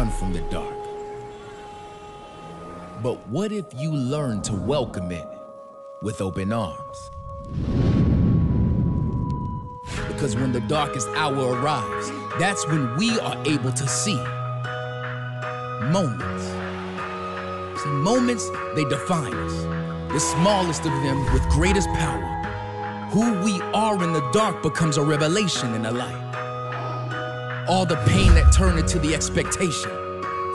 run from the dark. But what if you learn to welcome it with open arms? Because when the darkest hour arrives, that's when we are able to see moments. See, moments, they define us. The smallest of them with greatest power. Who we are in the dark becomes a revelation in the light. All the pain that turned into the expectation,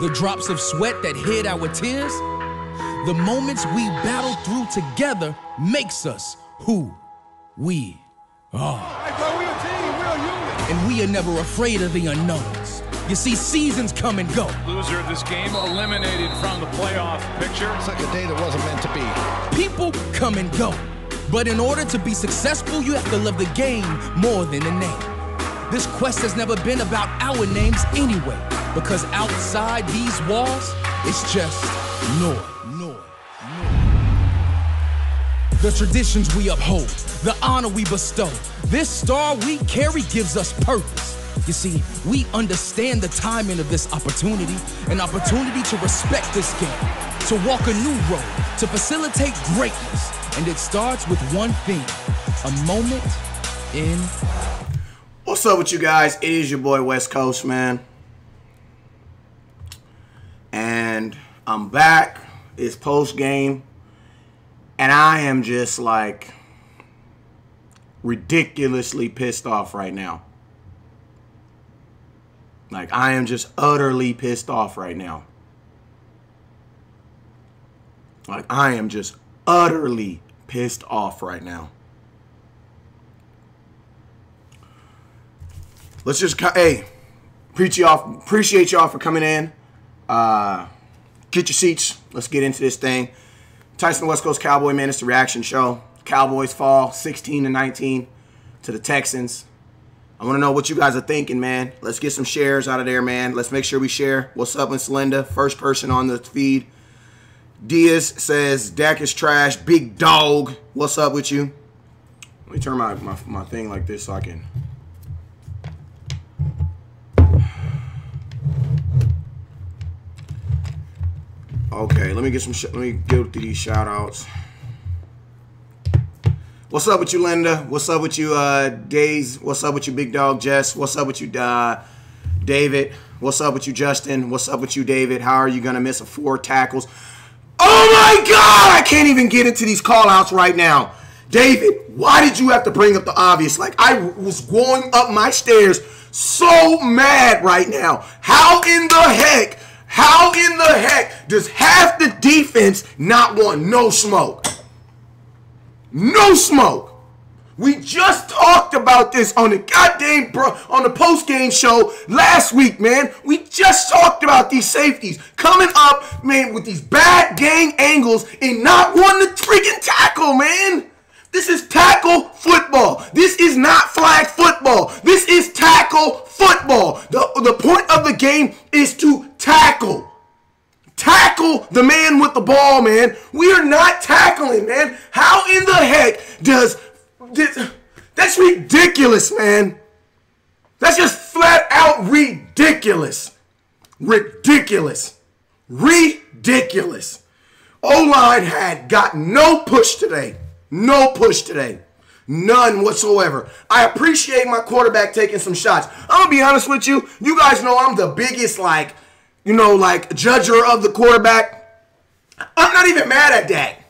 the drops of sweat that hid our tears, the moments we battled through together makes us who we are. Hey bro, we a team, we a unit. And we are never afraid of the unknowns. You see, seasons come and go. Loser of this game eliminated from the playoff picture. It's like a day that wasn't meant to be. People come and go. But in order to be successful, you have to love the game more than the name. This quest has never been about our names anyway, because outside these walls, it's just noise. The traditions we uphold, the honor we bestow, this star we carry gives us purpose. You see, we understand the timing of this opportunity, an opportunity to respect this game, to walk a new road, to facilitate greatness. And it starts with one thing, a moment in. What's up with you guys? It is your boy West Coast, man. And I'm back. It's post game. And I am just like ridiculously pissed off right now. Like, I am just utterly pissed off right now. Like, I am just utterly pissed off right now. Let's just, hey, appreciate y'all for coming in. Get your seats. Let's get into this thing. Tyson West Coast Cowboy, man, it's the reaction show. Cowboys fall 16-19 to the Texans. I want to know what you guys are thinking, man. Let's get some shares out of there, man. Let's make sure we share. What's up, Miss Linda? First person on the feed. Diaz says, Dak is trash. Big dog. What's up with you? Let me turn my thing like this so I can. Okay, let me get some. Let me go through these shout outs. What's up with you, Linda? What's up with you, Days? What's up with you, Big Dog Jess? What's up with you, David? What's up with you, Justin? What's up with you, David? How are you gonna miss 4 tackles? Oh my God! I can't even get into these call outs right now. David, why did you have to bring up the obvious? Like, I was going up my stairs so mad right now. How in the heck does half the defense not want no smoke? No smoke. We just talked about this on the on the post-game show last week, man. We just talked about these safeties coming up, man, with these bad gang angles and not wanting to freaking tackle, man. This is tackle football. This is not flag football. This is tackle football. The point of the game is to tackle. Tackle the man with the ball, man. We are not tackling, man. How in the heck does this? That's ridiculous, man. That's just flat out ridiculous. Ridiculous. Ridiculous. O-line had got no push today. No push today. None whatsoever. I appreciate my quarterback taking some shots. I'm going to be honest with you. You guys know I'm the biggest, like, you know, like, judger of the quarterback. I'm not even mad at Dak.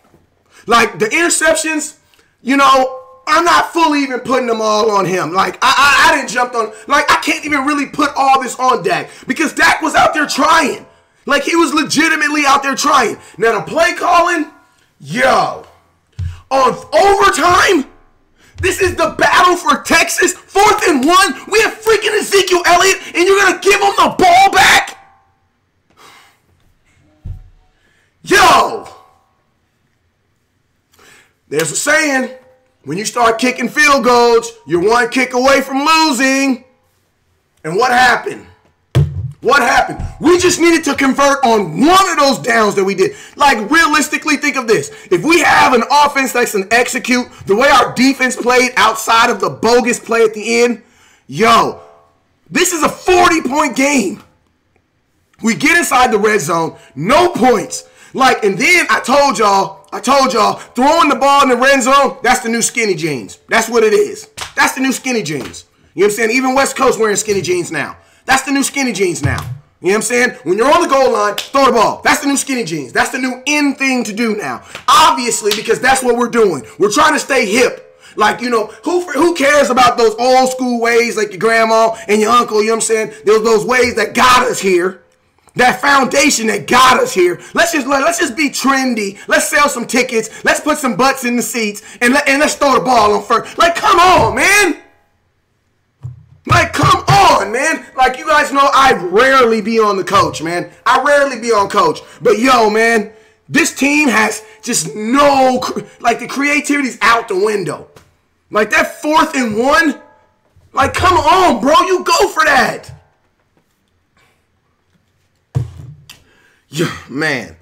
Like, the interceptions, you know, I'm not fully even putting them all on him. Like, I didn't jump on, like, I can't even really put all this on Dak because Dak was out there trying. Like, he was legitimately out there trying. Now, the play calling, yo, on overtime, this is the battle for Texas. 4th and 1. We have freaking Ezekiel Elliott, and you're going to give him the ball back? Yo! There's a saying, when you start kicking field goals, you're 1 kick away from losing. And what happened? What happened? We just needed to convert on one of those downs that we did. Like, realistically, think of this. If we have an offense that can execute the way our defense played outside of the bogus play at the end, yo, this is a 40-point game. We get inside the red zone, no points. Like, and then I told y'all, throwing the ball in the red zone, that's the new skinny jeans. That's what it is. That's the new skinny jeans. You know what I'm saying? Even West Coast wearing skinny jeans now. That's the new skinny jeans now. You know what I'm saying? When you're on the goal line, throw the ball. That's the new skinny jeans. That's the new in thing to do now. Obviously, because that's what we're doing. We're trying to stay hip. Like, you know, who cares about those old school ways like your grandma and your uncle, you know what I'm saying? Those ways that got us here. That foundation that got us here. Let's just be trendy. Let's sell some tickets. Let's put some butts in the seats and let's throw the ball on first. Like, come on, man. Like, come on, man. Like, you guys know I rarely be on the coach, man. I rarely be on coach. But, yo, man, this team has just no, like, the creativity's out the window. Like, that 4th and 1, like, come on, bro. You go for that. Yeah, man.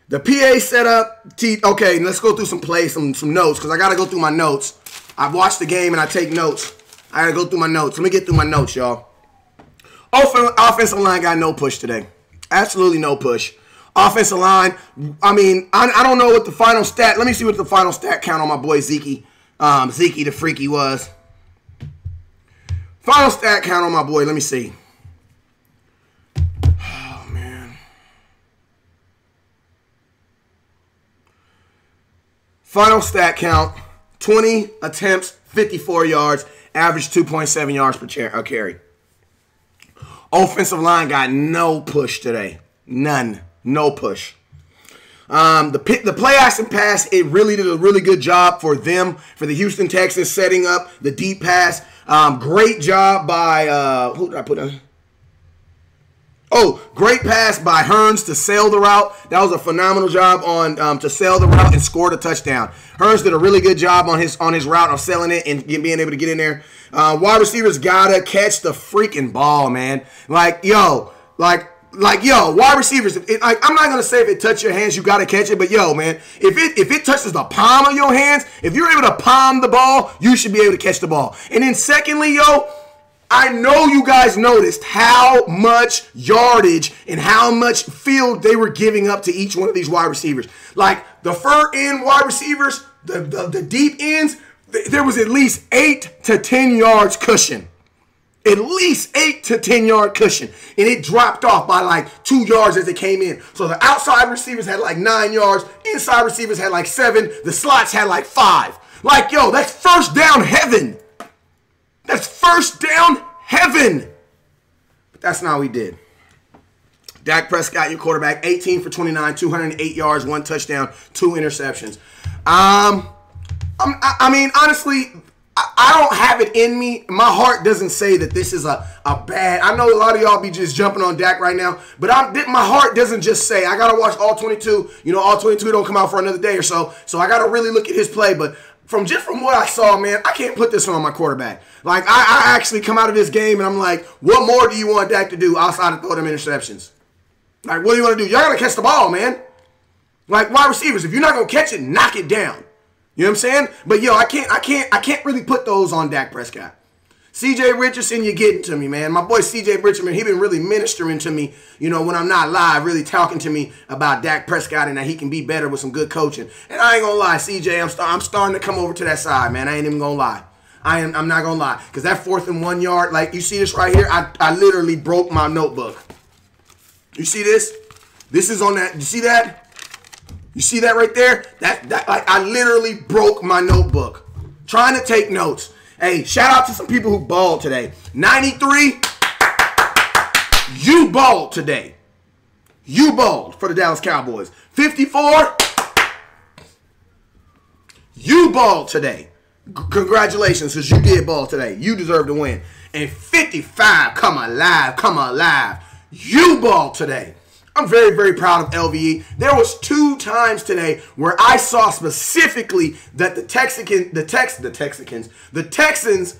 The PA setup. Okay, let's go through some plays, some notes, because I got to go through my notes. I've watched the game and I take notes. I got to go through my notes. Let me get through my notes, y'all. Offensive line got no push today. Absolutely no push. Offensive line, I mean, I don't know what the final stat. Let me see what the final stat count on my boy Zeke. Zeke the freaky was. Final stat count on my boy. Let me see. Oh, man. Final stat count, 20 attempts, 54 yards, average 2.7 yards per carry. Offensive line got no push today. None. No push. The play action pass, it really did a really good job for them, for the Houston Texans, setting up the deep pass. Great job by, who did I put on? Oh, great pass by Hearns to sail the route. That was a phenomenal job on to sail the route and score the touchdown. Hearns did a really good job on his route of selling it and being able to get in there. Wide receivers gotta catch the freaking ball, man. Like, yo, wide receivers. I'm not gonna say if it touches your hands, you gotta catch it, but yo, man, if it touches the palm of your hands, if you're able to palm the ball, you should be able to catch the ball. And then secondly, yo, I know you guys noticed how much yardage and how much field they were giving up to each one of these wide receivers. Like the far end wide receivers, the deep ends, there was at least 8 to 10 yards cushion. At least 8 to 10 yard cushion. And it dropped off by like 2 yards as it came in. So the outside receivers had like 9 yards. Inside receivers had like 7. The slots had like 5. Like, yo, that's first down heaven. That's first down heaven. But that's not what we did. Dak Prescott, your quarterback, 18 for 29, 208 yards, 1 touchdown, 2 interceptions. I mean, honestly, I don't have it in me. My heart doesn't say that this is a bad. I know a lot of y'all be just jumping on Dak right now, but my heart doesn't just say. I got to watch all 22. You know, all 22 don't come out for another day or so. So I got to really look at his play. But from what I saw, man, I can't put this one on my quarterback. Like, I actually come out of this game and I'm like, what more do you want Dak to do outside of throw them interceptions? Like, what do you want to do? Y'all got to catch the ball, man. Like, wide receivers, if you're not going to catch it, knock it down. You know what I'm saying? But, yo, I can't really put those on Dak Prescott. C.J. Richardson, you're getting to me, man. My boy C.J. Richardson, he been really ministering to me, you know, when I'm not live, really talking to me about Dak Prescott and that he can be better with some good coaching. And I ain't going to lie, C.J., I'm starting to come over to that side, man. I ain't even going to lie. I'm not going to lie. Because that 4th and 1 yard, like, you see this right here? I literally broke my notebook. You see this? This is on that. You see that? You see that right there? That like, I literally broke my notebook trying to take notes. Hey, shout out to some people who balled today. 93, you balled today. You balled for the Dallas Cowboys. 54, you balled today. Congratulations, because you did ball today. You deserve to win. And 55, come alive. You balled today. I'm very, very proud of LVE. There was 2 times today where I saw specifically that the Texans,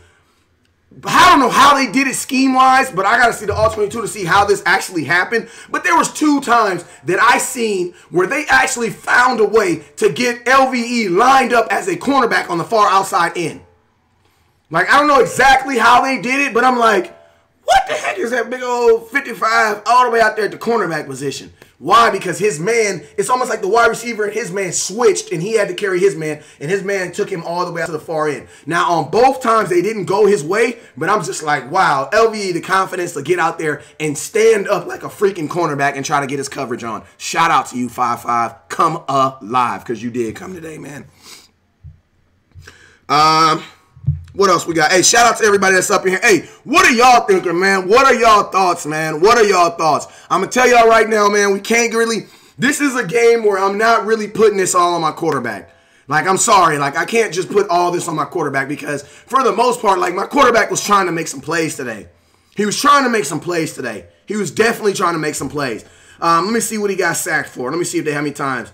I don't know how they did it scheme-wise, but I got to see the All-22 to see how this actually happened. But there was 2 times that I seen where they actually found a way to get LVE lined up as a cornerback on the far outside end. Like, I don't know exactly how they did it, but I'm like, What the heck is that big old 55 all the way out there at the cornerback position? Why? Because his man, it's almost like the wide receiver and his man switched, and he had to carry his man, and his man took him all the way out to the far end. Now, on both times, they didn't go his way, but I'm just like, wow, LVE, the confidence to get out there and stand up like a freaking cornerback and try to get his coverage on. Shout out to you, 5-5. Come alive, because you did come today, man. What else we got? Hey, shout out to everybody that's up in here. Hey, what are y'all thinking, man? What are y'all thoughts, man? What are y'all thoughts? I'm going to tell y'all right now, man, we can't really – this is a game where I'm not really putting this all on my quarterback. Like, I'm sorry. Like, I can't just put all this on my quarterback because for the most part, like, my quarterback was trying to make some plays today. He was trying to make some plays today. He was definitely trying to make some plays. Let me see what he got sacked for. Let me see if they have any times.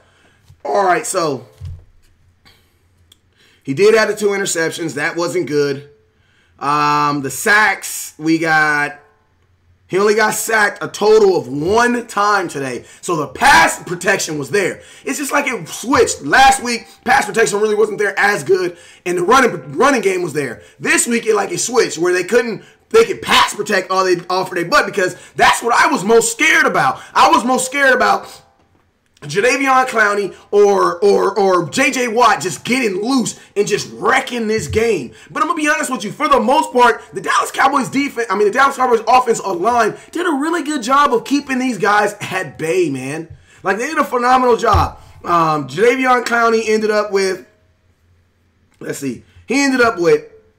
All right, so – he did have the 2 interceptions. That wasn't good. The sacks, he only got sacked a total of 1 time today. So the pass protection was there. It's just like it switched. Last week, pass protection really wasn't there as good, and the running game was there. This week, it switched where they could pass protect all for their butt because that's what I was most scared about. I was most scared about Jadeveon Clowney or J.J. Watt just getting loose and just wrecking this game. But I'm going to be honest with you. For the most part, the Dallas Cowboys offensive line did a really good job of keeping these guys at bay, man. Like, they did a phenomenal job. Jadeveon Clowney ended up with,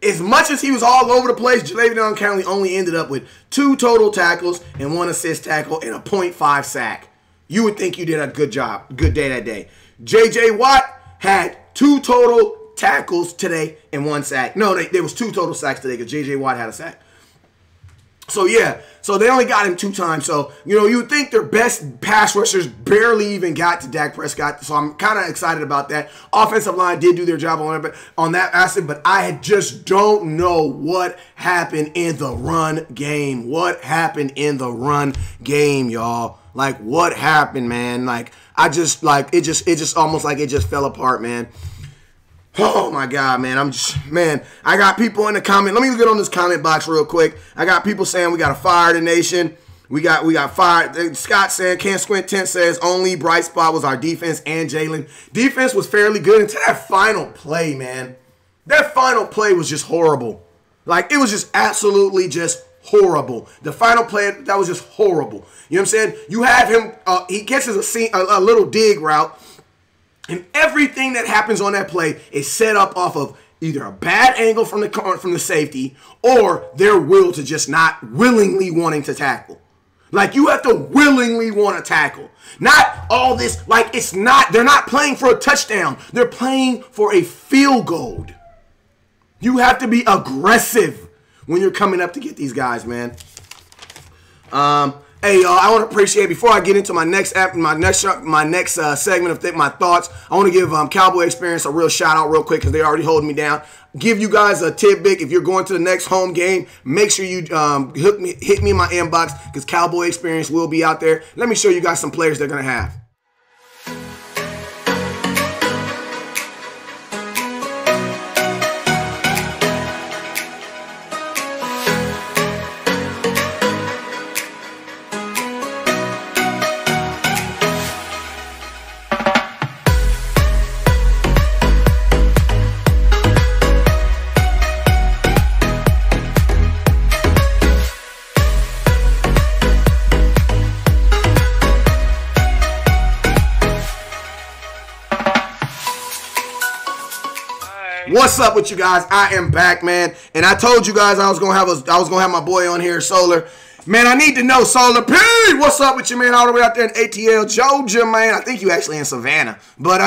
as much as he was all over the place, Jadeveon Clowney only ended up with 2 total tackles and 1 assist tackle and a .5 sack. You would think you did a good job, good day that day. J.J. Watt had 2 total tackles today and 1 sack. No, there was 2 total sacks today because J.J. Watt had a sack. So, yeah. So, they only got him 2 times. So, you would think their best pass rushers barely even got to Dak Prescott. So, I'm kind of excited about that. Offensive line did do their job on that aspect, but I just don't know what happened in the run game. What happened in the run game, y'all? Like, what happened, man? Like, it just almost like it just fell apart, man. Oh, my God, man. I got people in the comment. Let me get on this comment box real quick. I got people saying we got to fire the nation. We got fired. Scott saying, Can't Squint Tent says, only bright spot was our defense and Jalen. Defense was fairly good until that final play, man. That final play was just horrible. Like, it was just absolutely just horrible. The final play, that was just horrible. You know what I'm saying? You have him, he catches a little dig route, and everything that happens on that play is set up off of either a bad angle from the safety or their will to just not willingly wanting to tackle. Like, you have to willingly want to tackle. Not all this, like, they're not playing for a touchdown. They're playing for a field goal. You have to be aggressive when you're coming up to get these guys, man. Hey, y'all, I want to appreciate, before I get into my next segment of my thoughts, I want to give Cowboy Experience a real shout out real quick because they're already holding me down. Give you guys a tidbit. If you're going to the next home game, make sure you hit me in my inbox because Cowboy Experience will be out there. Let me show you guys some players they're going to have. What's up with you guys? I am back, man. And I told you guys I was gonna have my boy on here, Solar. Man, I need to know, Solar P. What's up with you, man? All the way out there in ATL, Georgia, man. I think you actually in Savannah. But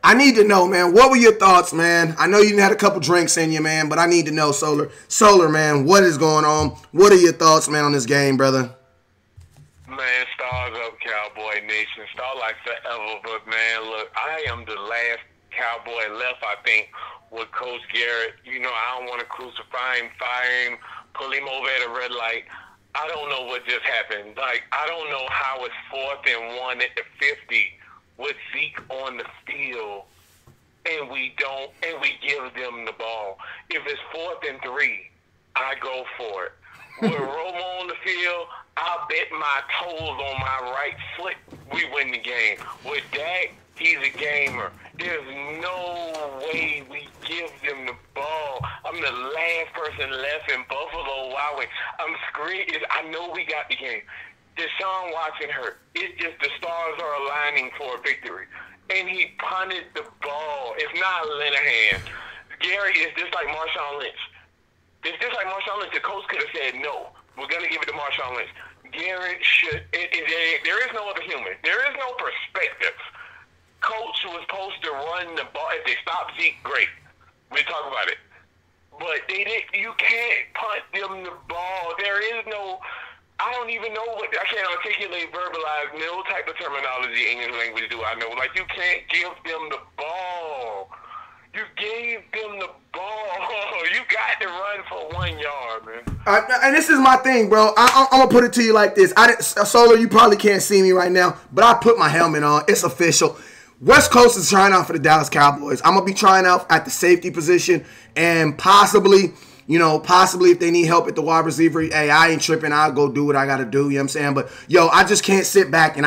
I need to know, man. What were your thoughts, man? I know you had a couple drinks in you, man, but I need to know, Solar. Solar, man, what is going on? What are your thoughts, man, on this game, brother? Man, stars up, Cowboy Nation. Star like forever, but man, look, I am the last Cowboy left, I think, with Coach Garrett. You know, I don't want to crucify him, fire him, pull him over at a red light. I don't know what just happened. Like, I don't know how it's 4th and 1 at the 50 with Zeke on the field, and we give them the ball. If it's 4th and 3, I go for it. With Romo on the field, I'll bet my toes on my right foot we win the game. With Dak, he's a gamer. There's no way we give them the ball. I'm the last person left in Buffalo Wild Wings. I'm screaming. I know we got the game. Deshaun Watson hurt. It's just the stars are aligning for a victory. And he punted the ball. It's not Linehan. Gary is just like Marshawn Lynch. It's just like Marshawn Lynch. The coach could have said, no, we're going to give it to Marshawn Lynch. Garrett should. There is no other human. There is no perspective. Coach was supposed to run the ball. If they stop Zeke, great. We'll talk about it. But they did. You can't punt them the ball. There is no. I don't even know what. I can't articulate, verbalize no type of terminology English language do I know. Like, you can't give them the ball. You gave them the ball. You got to run for 1 yard, man. And this is my thing, bro. I'm going to put it to you like this. Solar, you probably can't see me right now, but I put my helmet on. It's official. West Coast is trying out for the Dallas Cowboys. I'm going to be trying out at the safety position and possibly if they need help at the wide receiver, hey, I ain't tripping. I'll go do what I got to do, you know what I'm saying? But, yo, I just can't sit back and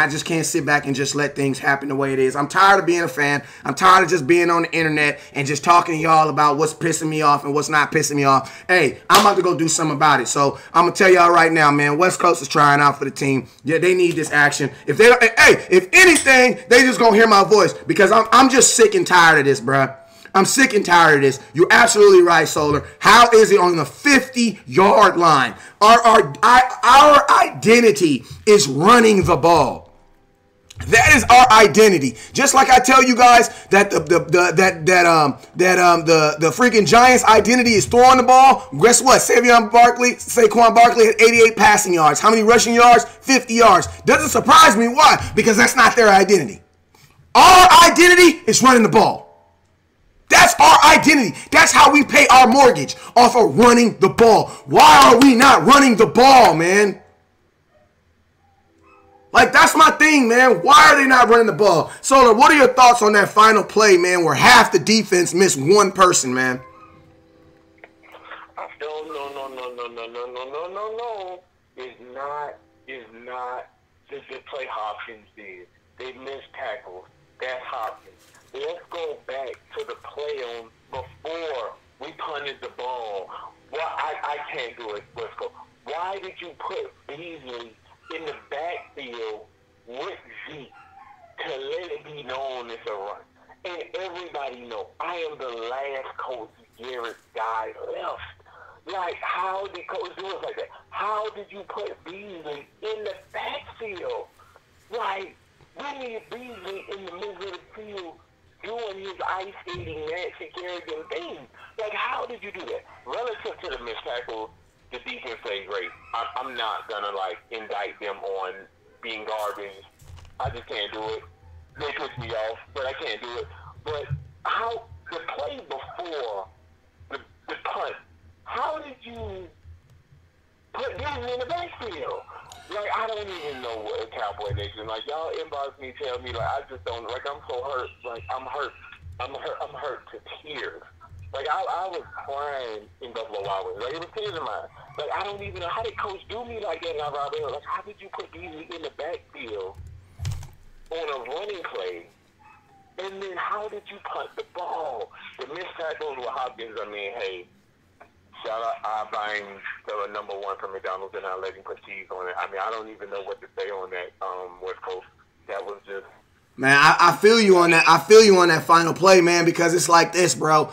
just let things happen the way it is. I'm tired of being a fan. I'm tired of just being on the internet and just talking to y'all about what's pissing me off and what's not pissing me off. Hey, I'm about to go do something about it. So I'm going to tell y'all right now, man, West Coast is trying out for the team. Yeah, they need this action. If anything, they just going to hear my voice because I'm just sick and tired of this, bruh. I'm sick and tired of this. You're absolutely right, Solar. How is it on the 50-yard line? Our identity is running the ball. That is our identity. Just like I tell you guys that the freaking Giants' identity is throwing the ball. Guess what? Saquon Barkley had 88 passing yards. How many rushing yards? 50 yards. Doesn't surprise me. Why? Because that's not their identity. Our identity is running the ball. That's our identity. That's how we pay our mortgage, off of running the ball. Why are we not running the ball, man? Like, that's my thing, man. Why are they not running the ball? Solar, what are your thoughts on that final play, man, where half the defense missed one person, man? No. It's not just the play Hopkins did. They missed tackles. That's Hopkins. Let's go back to the play on before we punted the ball. Well, I can't do it. Let's go. Why did you put Beasley in the backfield with Zeke to let it be known it's a run? And everybody know I am the last Coach Garrett guy left. Like, how did Coach do it like that? How did you put Beasley in the backfield? Like, we need Beasley in the middle of the field doing his ice skating, Nancy Kerrigan thing. Like, how did you do that? Relative to the missed tackle, the defense played great. I'm not going to, like, indict them on being garbage. I just can't do it. They piss me off, but I can't do it. But how the play before the punt, how did you put Beasley in the backfield? Like, I don't even know what a Cowboy Nation. Like, y'all inbox me, tell me, like, I just don't, like, I'm so hurt. Like, I'm hurt to tears. Like, I was crying in Buffalo Wild Wings. Like, it was tears in my eyes. Like, I don't even know, how did Coach do me like that? Like, how did you put Beasley in the backfield on a running play? And then how did you punt the ball? The missed tackles with Hopkins, I mean, hey, shout out, I buying the number one from McDonald's and not letting put cheese on it. I mean, I don't even know what to say on that West Coast. That was just... Man, I feel you on that. I feel you on that final play, man, because it's like this, bro.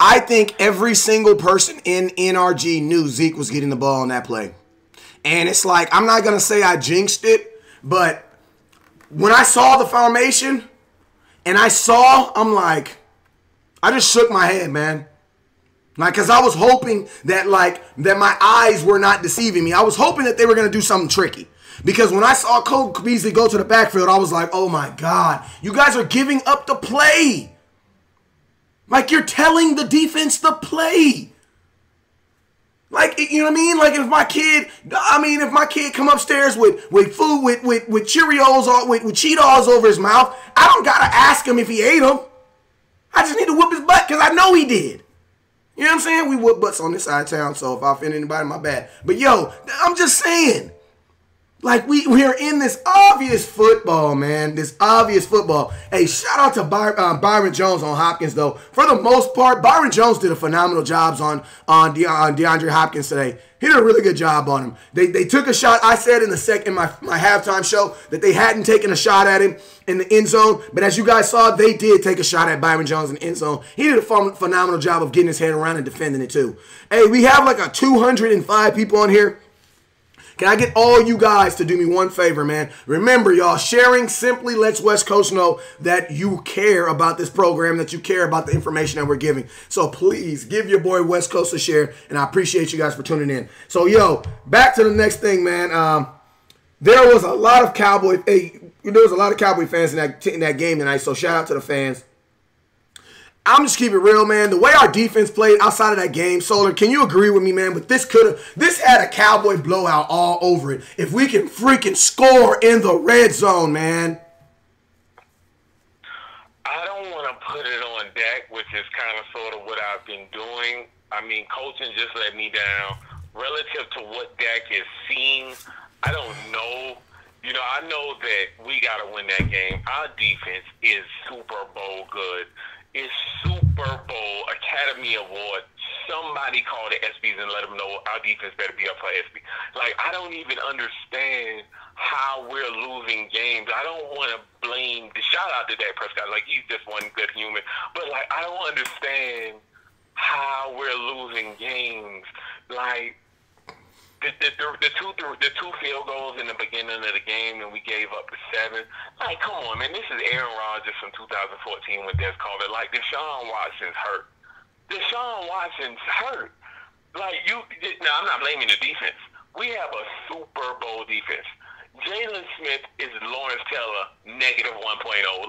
I think every single person in NRG knew Zeke was getting the ball on that play. And it's like, I'm not going to say I jinxed it, but when I saw the formation and I'm like, I just shook my head, man. Like, because I was hoping that, that my eyes were not deceiving me. I was hoping that they were going to do something tricky. Because when I saw Cole Beasley go to the backfield, I was like, oh, my God. You guys are giving up the play. Like, you're telling the defense to play. Like, you know what I mean? Like, if my kid come upstairs with food, with Cheerios or with Cheetos over his mouth, I don't got to ask him if he ate them. I just need to whoop his butt because I know he did. You know what I'm saying? We whoop butts on this side of town, so if I offend anybody, my bad. But yo, I'm just saying. Like, we're in this obvious football, man. This obvious football. Hey, shout out to Byron Jones on Hopkins, though. For the most part, Byron Jones did a phenomenal job on DeAndre Hopkins today. He did a really good job on him. They took a shot. I said in my halftime show that they hadn't taken a shot at him in the end zone. But as you guys saw, they did take a shot at Byron Jones in the end zone. He did a phenomenal job of getting his head around and defending it, too. Hey, we have like 205 people on here. Can I get all you guys to do me one favor, man? Remember, y'all, sharing simply lets West Coast know that you care about this program, that you care about the information that we're giving. So please give your boy West Coast a share, and I appreciate you guys for tuning in. So, yo, back to the next thing, man. There was a lot of Cowboy fans in that game tonight, so shout out to the fans. I'm just keeping it real, man. The way our defense played outside of that game, Solar, can you agree with me, man? But this had a Cowboy blowout all over it. If we can freaking score in the red zone, man. I don't want to put it on Dak, which is kind of sort of what I've been doing. I mean, coaching just let me down. Relative to what Dak is seeing, I don't know. You know, I know that we got to win that game. Our defense is Super Bowl good. It's Super Bowl Academy Award. Somebody call the ESPYs and let them know our defense better be up for ESPY. Like, I don't even understand how we're losing games. I don't want to blame the shout out to Dak Prescott. Like, he's just one good human. But, like, I don't understand how we're losing games. Like, the two field goals in the beginning of the game, and we gave up the 7. Like, come on, man. This is Aaron Rodgers from 2014 when Des called it. Like, Deshaun Watson's hurt. Deshaun Watson's hurt. Like, now, I'm not blaming the defense. We have a Super Bowl defense. Jalen Smith is Lawrence Taylor -1.0.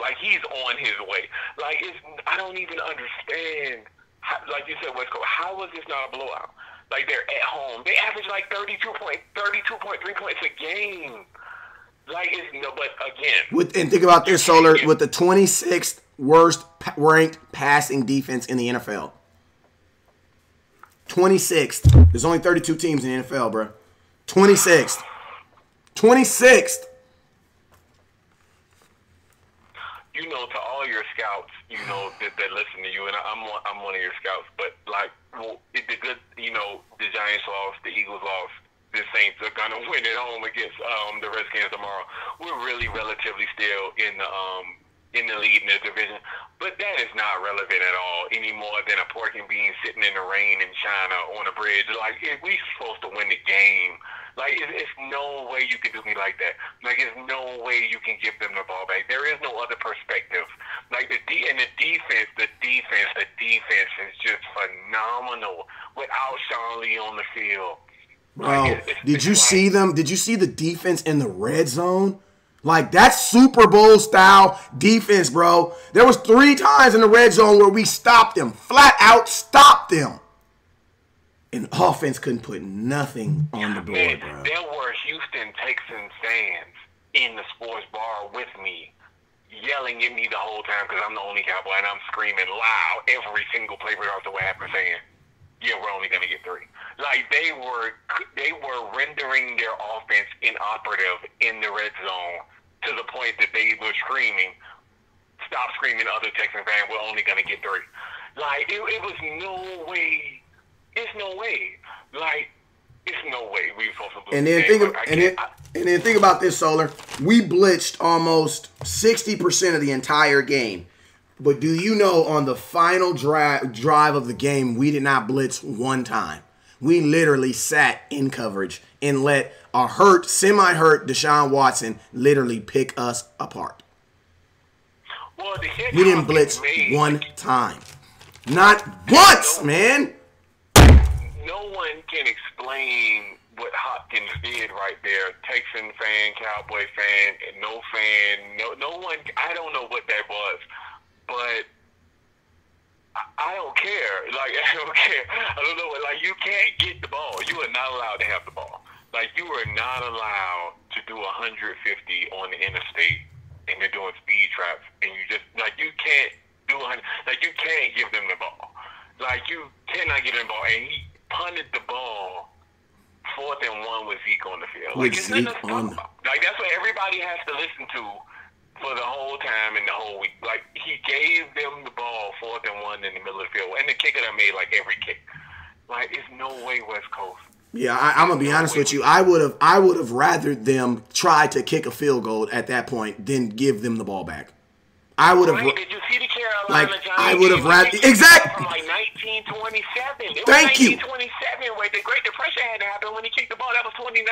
Like, he's on his way. Like, I don't even understand. Like you said, West Coast, how was this not a blowout? Like, they're at home. They average like 32.3 points a game. Like, but again. And think about this, Solar, with the 26th worst ranked passing defense in the NFL. 26th. There's only 32 teams in the NFL, bro. 26th. 26th. You know, to all your scouts, you know, that listen to you, and I'm one of your scouts, but, like, well, the Giants lost, the Eagles lost, the Saints are going to win at home against the Redskins tomorrow. We're really relatively still in the lead in the division, but that is not relevant at all any more than a pork and bean sitting in the rain in China on a bridge. Like, we're supposed to win the game. Like, it's no way you can do me like that. Like, there's no way you can give them the ball back. There is no other perspective. Like, the defense is just phenomenal without Sean Lee on the field. Bro, did you see them? Did you see the defense in the red zone? Like, that's Super Bowl style defense, bro. There was 3 times in the red zone where we stopped them, flat out stopped them. And offense couldn't put nothing on the board, bro. There were Houston Texans fans in the sports bar with me, yelling at me the whole time because I'm the only Cowboy, and I'm screaming loud every single play regardless of what happened, saying, yeah, we're only going to get 3. Like, they were rendering their offense inoperative in the red zone to the point that they were screaming, stop screaming, other Texan fans, we're only going to get 3. Like, it was no way. It's no way. Like, it's no way we were supposed to lose. And then think about this, Solar. We blitzed almost 60% of the entire game. But do you know on the final drive of the game, we did not blitz one time. We literally sat in coverage and let a semi-hurt Deshaun Watson literally pick us apart. Well, we didn't blitz one time. Not once, man. No one can explain what Hopkins did right there. Texan fan, Cowboy fan, and no one. I don't know what that was, but I don't care. Like, I don't care. I don't know. Like, you can't get the ball. You are not allowed to have the ball. Like, you are not allowed to do 150 on the interstate, and you're doing speed traps, and you just, like, you can't do 100. Like, you can't give them the ball. Like, you cannot not getting the ball, and he punted the ball 4th and 1 with Zeke on the field. Like, it's nothing to talk about. Like, that's what everybody has to listen to for the whole time and the whole week. Like, he gave them the ball 4th and 1 in the middle of the field, and the kicker that made like every kick. Like, it's no way West Coast. Yeah, I'm gonna be honest with you. I would have rather them try to kick a field goal at that point than give them the ball back. I would have. Right, did you see the Carolina Giants? I would have rather exactly from like 1927. It Thank was you. 1927 where the Great Depression had to happen when he kicked the ball. That was 29.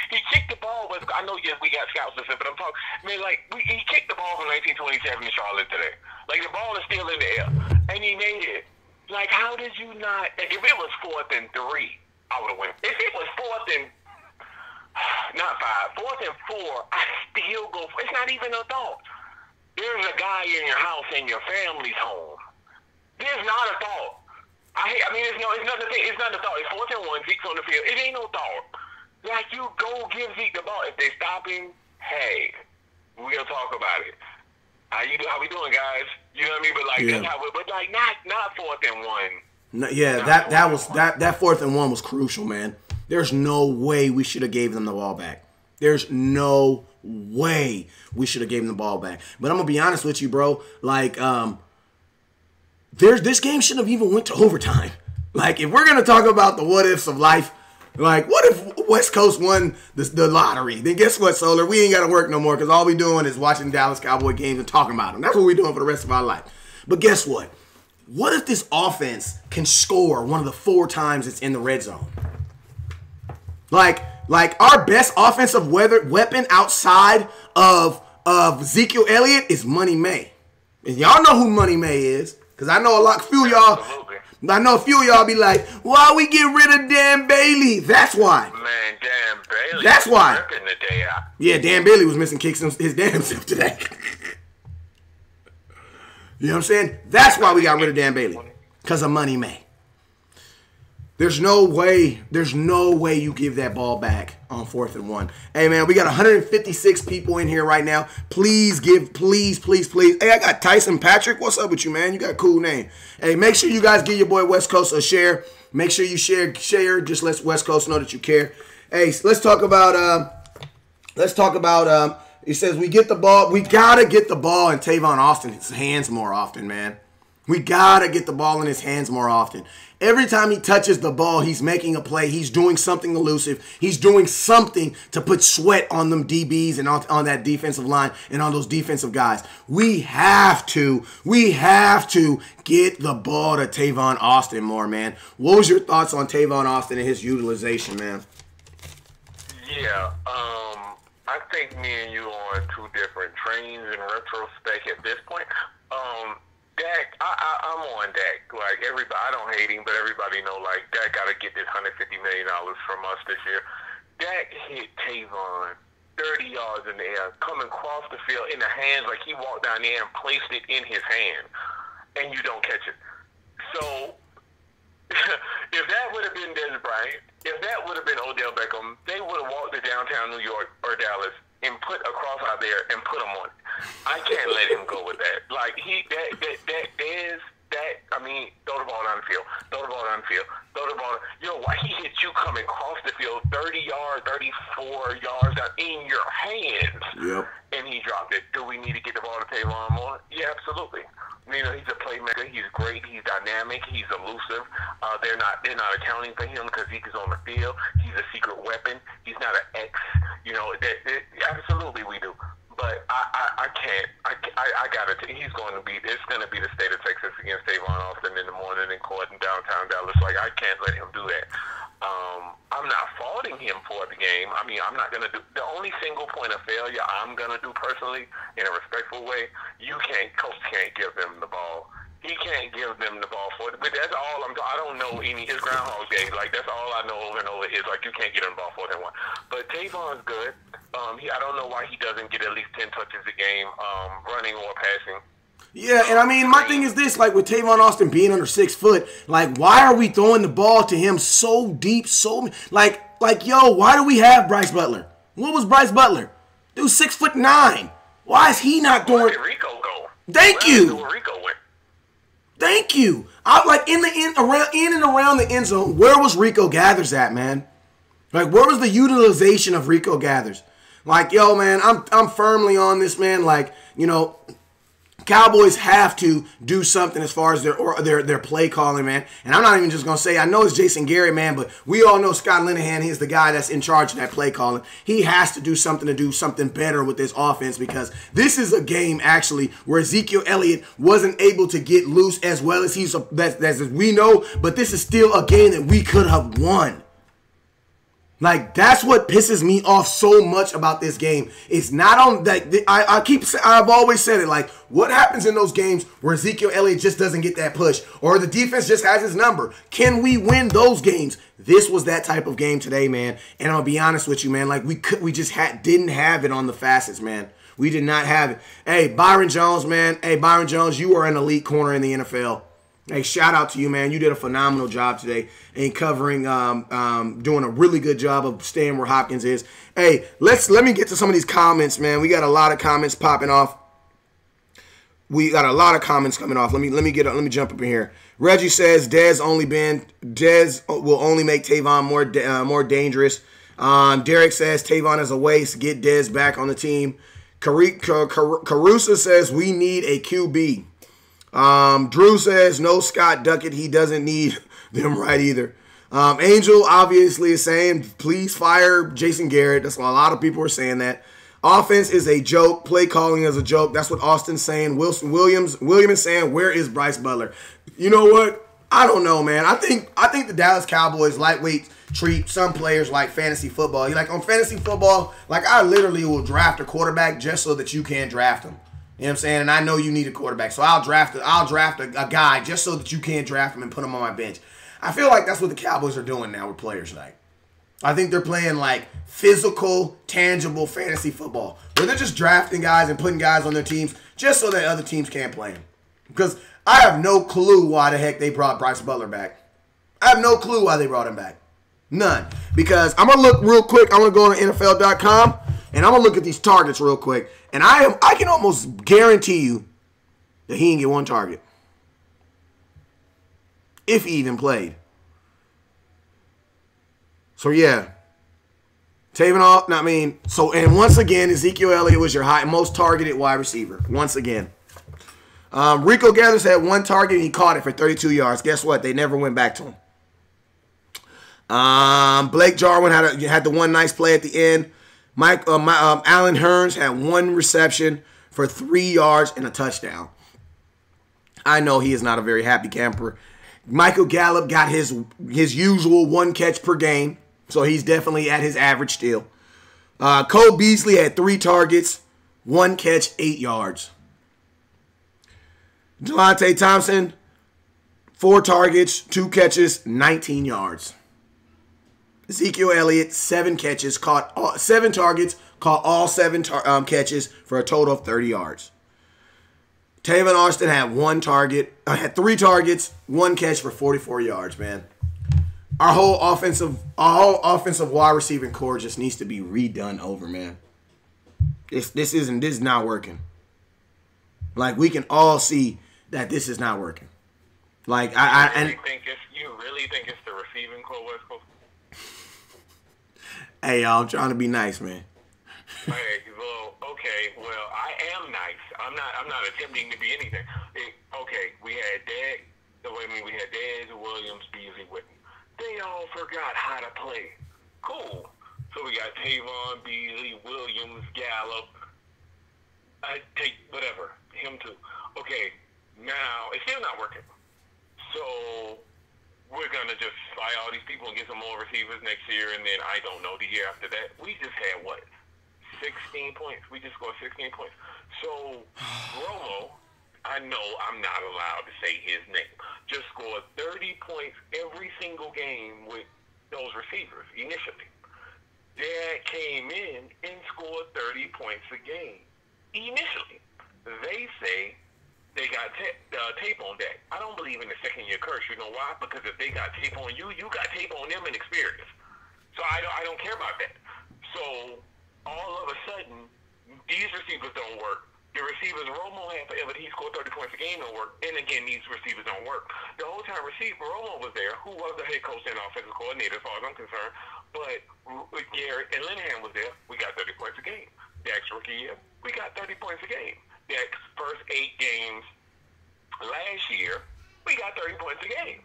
He kicked the ball. I know we got scouts and stuff, but I'm talking. I mean, like he kicked the ball from 1927 in Charlotte today. Like the ball is still in the air, and he made it. Like, how did you not? Like, if it was 4th and 3, I would have went. If it was 4th and not 5, 4th and 4, I still go. It's not even a thought. There's a guy in your house and your family's home. There's not a thought. I mean, it's nothing. It's not a thought. It's 4th and 1. Zeke's on the field. It ain't no thought. Like, you go give Zeke the ball. If they stop him, hey, we'll talk about it. How we doing, guys? You know what I mean? But like that's how. But like not 4th and 1. No, yeah, that 4th and 1 was crucial, man. There's no way we should have gave them the ball back. There's no way we should have gave them the ball back. But I'm gonna be honest with you, bro. Like, this game shouldn't have even went to overtime. Like, if we're gonna talk about the what ifs of life, like, what if West Coast won the lottery? Then guess what, Solar? We ain't gotta work no more because all we doing is watching Dallas Cowboy games and talking about them. That's what we're doing for the rest of our life. But guess what? What if this offense can score one of the 4 times it's in the red zone? Like our best offensive weapon outside of Ezekiel Elliott is Money May. And y'all know who Money May is. Because I know a few of y'all be like, why we get rid of Dan Bailey? That's why. Man, Dan Bailey. That's why. Ripping the day out. Yeah, Dan Bailey was missing kicks his damn self today. You know what I'm saying? That's why we got rid of Dan Bailey. Because of Money May. There's no way you give that ball back on 4th and 1. Hey, man, we got 156 people in here right now. Please. Hey, I got Tyson Patrick. What's up with you, man? You got a cool name. Hey, make sure you guys give your boy West Coast a share. Make sure you share. Just let West Coast know that you care. Hey, so let's talk about, it says we get the ball. We got to get the ball in Tavon Austin's hands more often, man. We got to get the ball in his hands more often. Every time he touches the ball, he's making a play. He's doing something elusive. He's doing something to put sweat on them DBs and on that defensive line and on those defensive guys. We have to get the ball to Tavon Austin more, man. What was your thoughts on Tavon Austin and his utilization, man? Yeah, I think me and you are on 2 different trains in retrospect at this point. Dak, I'm on Dak. Like, everybody, I don't hate him, but everybody know, like, Dak got to get this $150 million from us this year. Dak hit Tavon 30 yards in the air, coming across the field in the hands like he walked down there and placed it in his hand, and you don't catch it. So, if that would have been Des Bryant, if that would have been Odell Beckham, they would have walked to downtown New York or Dallas and put a cross out there and put him on it. I can't let him go with that. Like, I mean, throw the ball down the field. Throw the ball down the field. Throw the ball. Yo, why he hit you coming across the field 30 yards, 34 yards down in your hands? Yep. And he dropped it. Do we need to get the ball to Tavon more? Yeah, absolutely. You know, he's a playmaker. He's great. He's dynamic. He's elusive. They're not accounting for him because Zeke is on the field. He's a secret weapon. He's not an X. You know, absolutely we do. But I can't. I got it. He's going to be. It's going to be the state of Texas against Tavon Austin in the morning in court in downtown Dallas. Like, I can't let him do that. I'm not faulting him for the game. I mean, I'm not going to do the only single point of failure I'm going to do personally in a respectful way. Coach can't give them the ball. He can't give them the ball for it. But that's all I don't know any his groundhog days. Like, that's all I know over and over is, like, you can't get him the ball for that one. But Tavon's good. I don't know why he doesn't get at least 10 touches a game, running or passing. Yeah, and I mean, my thing is this, like, with Tavon Austin being under 6 foot, like, why are we throwing the ball to him so deep, like, yo, why do we have Bryce Butler? What was Bryce Butler? Dude, 6'9". Why is he not doing? Where did Rico go? Thank you. Where Rico went? Thank you. I like in and around the end zone. Where was Rico Gathers at, man? Like, where was the utilization of Rico Gathers? Like, yo, man, I'm firmly on this, man. Like, Cowboys have to do something as far as their play calling, man. And I'm not even just gonna say, I know it's Jason Garrett, man, but we all know Scott Linehan. He's the guy that's in charge of that play calling. He has to do something better with this offense, because this is a game actually where Ezekiel Elliott wasn't able to get loose as well as as we know. But this is still a game that we could have won. Like, that's what pisses me off so much about this game. It's not on that. I've always said it. Like, what happens in those games where Ezekiel Elliott just doesn't get that push, or the defense just has his number? Can we win those games? This was that type of game today, man. And I'll be honest with you, man. Like, we just didn't have it on the facets, man. We did not have it. Hey, Byron Jones, man. Hey, Byron Jones, you are an elite corner in the NFL. Hey, shout out to you, man. You did a phenomenal job today in covering, doing a really good job of staying where Hopkins is. Hey, let me get to some of these comments, man. We got a lot of comments popping off. We got a lot of comments coming off. Let me jump up in here. Reggie says Dez will only make Tavon more dangerous. Derek says Tavon is a waste. Get Dez back on the team. Carusa says we need a QB. Drew says, no Scott Duckett. He doesn't need them right either. Angel obviously is saying, please fire Jason Garrett. That's why a lot of people are saying that. Offense is a joke. Play calling is a joke. That's what Austin's saying. William is saying, where is Bryce Butler? You know what? I don't know, man. I think the Dallas Cowboys lightweight treat some players like fantasy football. Like, on fantasy football, like, I literally will draft a quarterback just so that you can draft him. You know what I'm saying? And I know you need a quarterback, so I'll draft a guy just so that you can't draft him and put him on my bench. I feel like that's what the Cowboys are doing now with players. Like, I think they're playing like physical, tangible fantasy football, where they're just drafting guys and putting guys on their teams just so that other teams can't play them. Because I have no clue why the heck they brought Bryce Butler back. I have no clue why they brought him back. None. Because I'm gonna look real quick. I'm gonna go to NFL.com. And I'm going to look at these targets real quick. And I can almost guarantee you that he didn't get one target. If he even played. So, yeah. And once again, Ezekiel Elliott was your most targeted wide receiver. Once again. Rico Gathers had one target and he caught it for 32 yards. Guess what? They never went back to him. Blake Jarwin had the one nice play at the end. Allen Hurns had one reception for 3 yards and a touchdown. I know he is not a very happy camper. Michael Gallup got his usual one catch per game, so he's definitely at his average still. Cole Beasley had 3 targets, 1 catch, 8 yards. Delonte Thompson, 4 targets, 2 catches, 19 yards. Ezekiel Elliott, 7 catches, caught 7 targets, caught all 7 catches for a total of 30 yards. Tavon Austin had 3 targets, 1 catch for 44 yards, man. Our whole offensive wide receiving core just needs to be redone over, man. This is not working. Like, we can all see that this is not working. Like, you really think it's the receiving core, West Coast? Hey, y'all, I'm trying to be nice, man. Hey, well, I am nice. I'm not attempting to be anything. We had Dez, Williams, Beasley, Whitney. They all forgot how to play. Cool. So we got Tavon, Beasley, Williams, Gallup. I take whatever. Him too. Okay, now it's still not working. So we're going to just fly all these people and get some more receivers next year, and then I don't know the year after that. We just had, 16 points? We just scored 16 points. So, Romo, I know I'm not allowed to say his name, just scored 30 points every single game with those receivers initially. Dad came in and scored 30 points a game initially. They say they got tape on that. I don't believe in the second-year curse. You know why? Because if they got tape on you, you got tape on them in experience. So I don't care about that. So all of a sudden, these receivers don't work. The receivers Romo had forever, he scored 30 points a game don't work. And again, these receivers don't work. The whole time Romo was there, who was the head coach and offensive coordinator as far as I'm concerned. But Garrett and Linehan was there. We got 30 points a game. Dak's rookie year, we got 30 points a game. Dak's first 8 games last year, we got 30 points a game.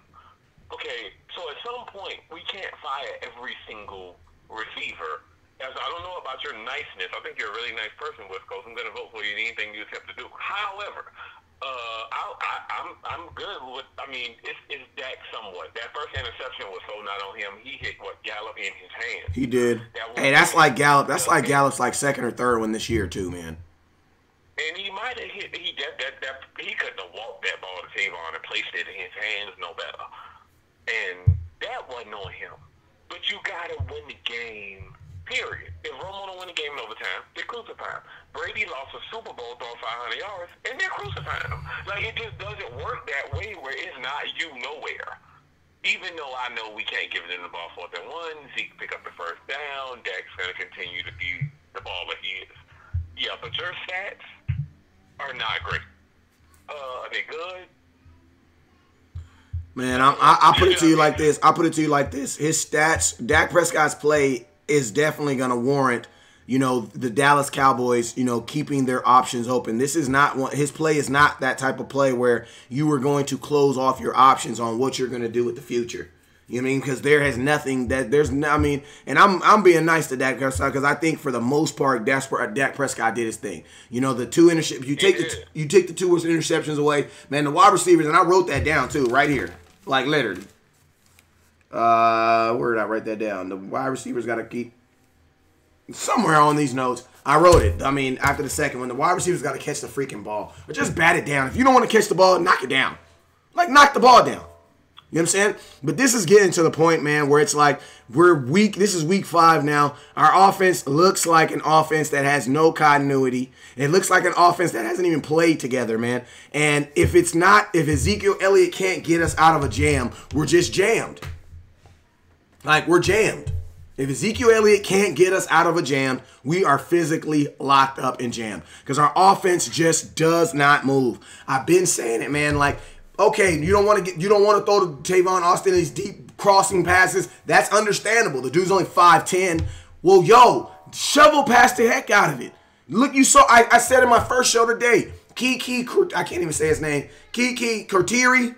Okay, so at some point, we can't fire every single receiver. I don't know about your niceness. I think you're a really nice person, West Coast. I'm going to vote for you in anything you attempt to do. However, I'm good with. I mean, it's Dak somewhat. That first interception was so not on him. He hit Gallup in his hand. He did. Hey, that's like Gallup. That's like Gallup's like second or third one this year too, man. And he might have hit. He couldn't have walked that ball to Tavon and placed it in his hands no better. And that wasn't on him. But you gotta win the game. Period. If Romo don't win the game in overtime, they're crucifying him. Brady lost a Super Bowl throwing 500 yards, and they're crucifying him. Like, it just doesn't work that way where it's not you nowhere. Even though I know we can't give them the ball 4th and 1, Zeke pick up the first down, Dak's going to continue to be the baller he is. Yeah, but your stats are not great. Are they good? Man, I put it to you like this. His stats, Dak Prescott's play is definitely going to warrant, the Dallas Cowboys, keeping their options open. This is not one. His play is not that type of play where you are going to close off your options on what you're going to do with the future. You know what I mean? Because there has nothing and I'm being nice to Dak Prescott because I think for the most part, Dak Prescott did his thing. The 2 interceptions. You take the 2 interceptions away, man. The wide receivers, and I wrote that down too, right here, like literally. Where did I write that down? The wide receivers got to keep somewhere on these notes. I wrote it. I mean, after the second one, the wide receivers got to catch the freaking ball, or just bat it down. If you don't want to catch the ball, knock it down. Like knock the ball down. You know what I'm saying? But this is getting to the point, man, where it's like we're week. This is week 5 now. Our offense looks like an offense that has no continuity. It looks like an offense that hasn't even played together, man. And if Ezekiel Elliott can't get us out of a jam, we're just jammed. Like, we're jammed. If Ezekiel Elliott can't get us out of a jam, we are physically locked up and jammed. Because our offense just does not move. I've been saying it, man. Like, okay, you don't want to throw to Tavon Austin these deep crossing passes. That's understandable. The dude's only 5'10". Well, shovel past the heck out of it. Look, you saw, I said in my first show today, I can't even say his name, Kiki Kurtiri.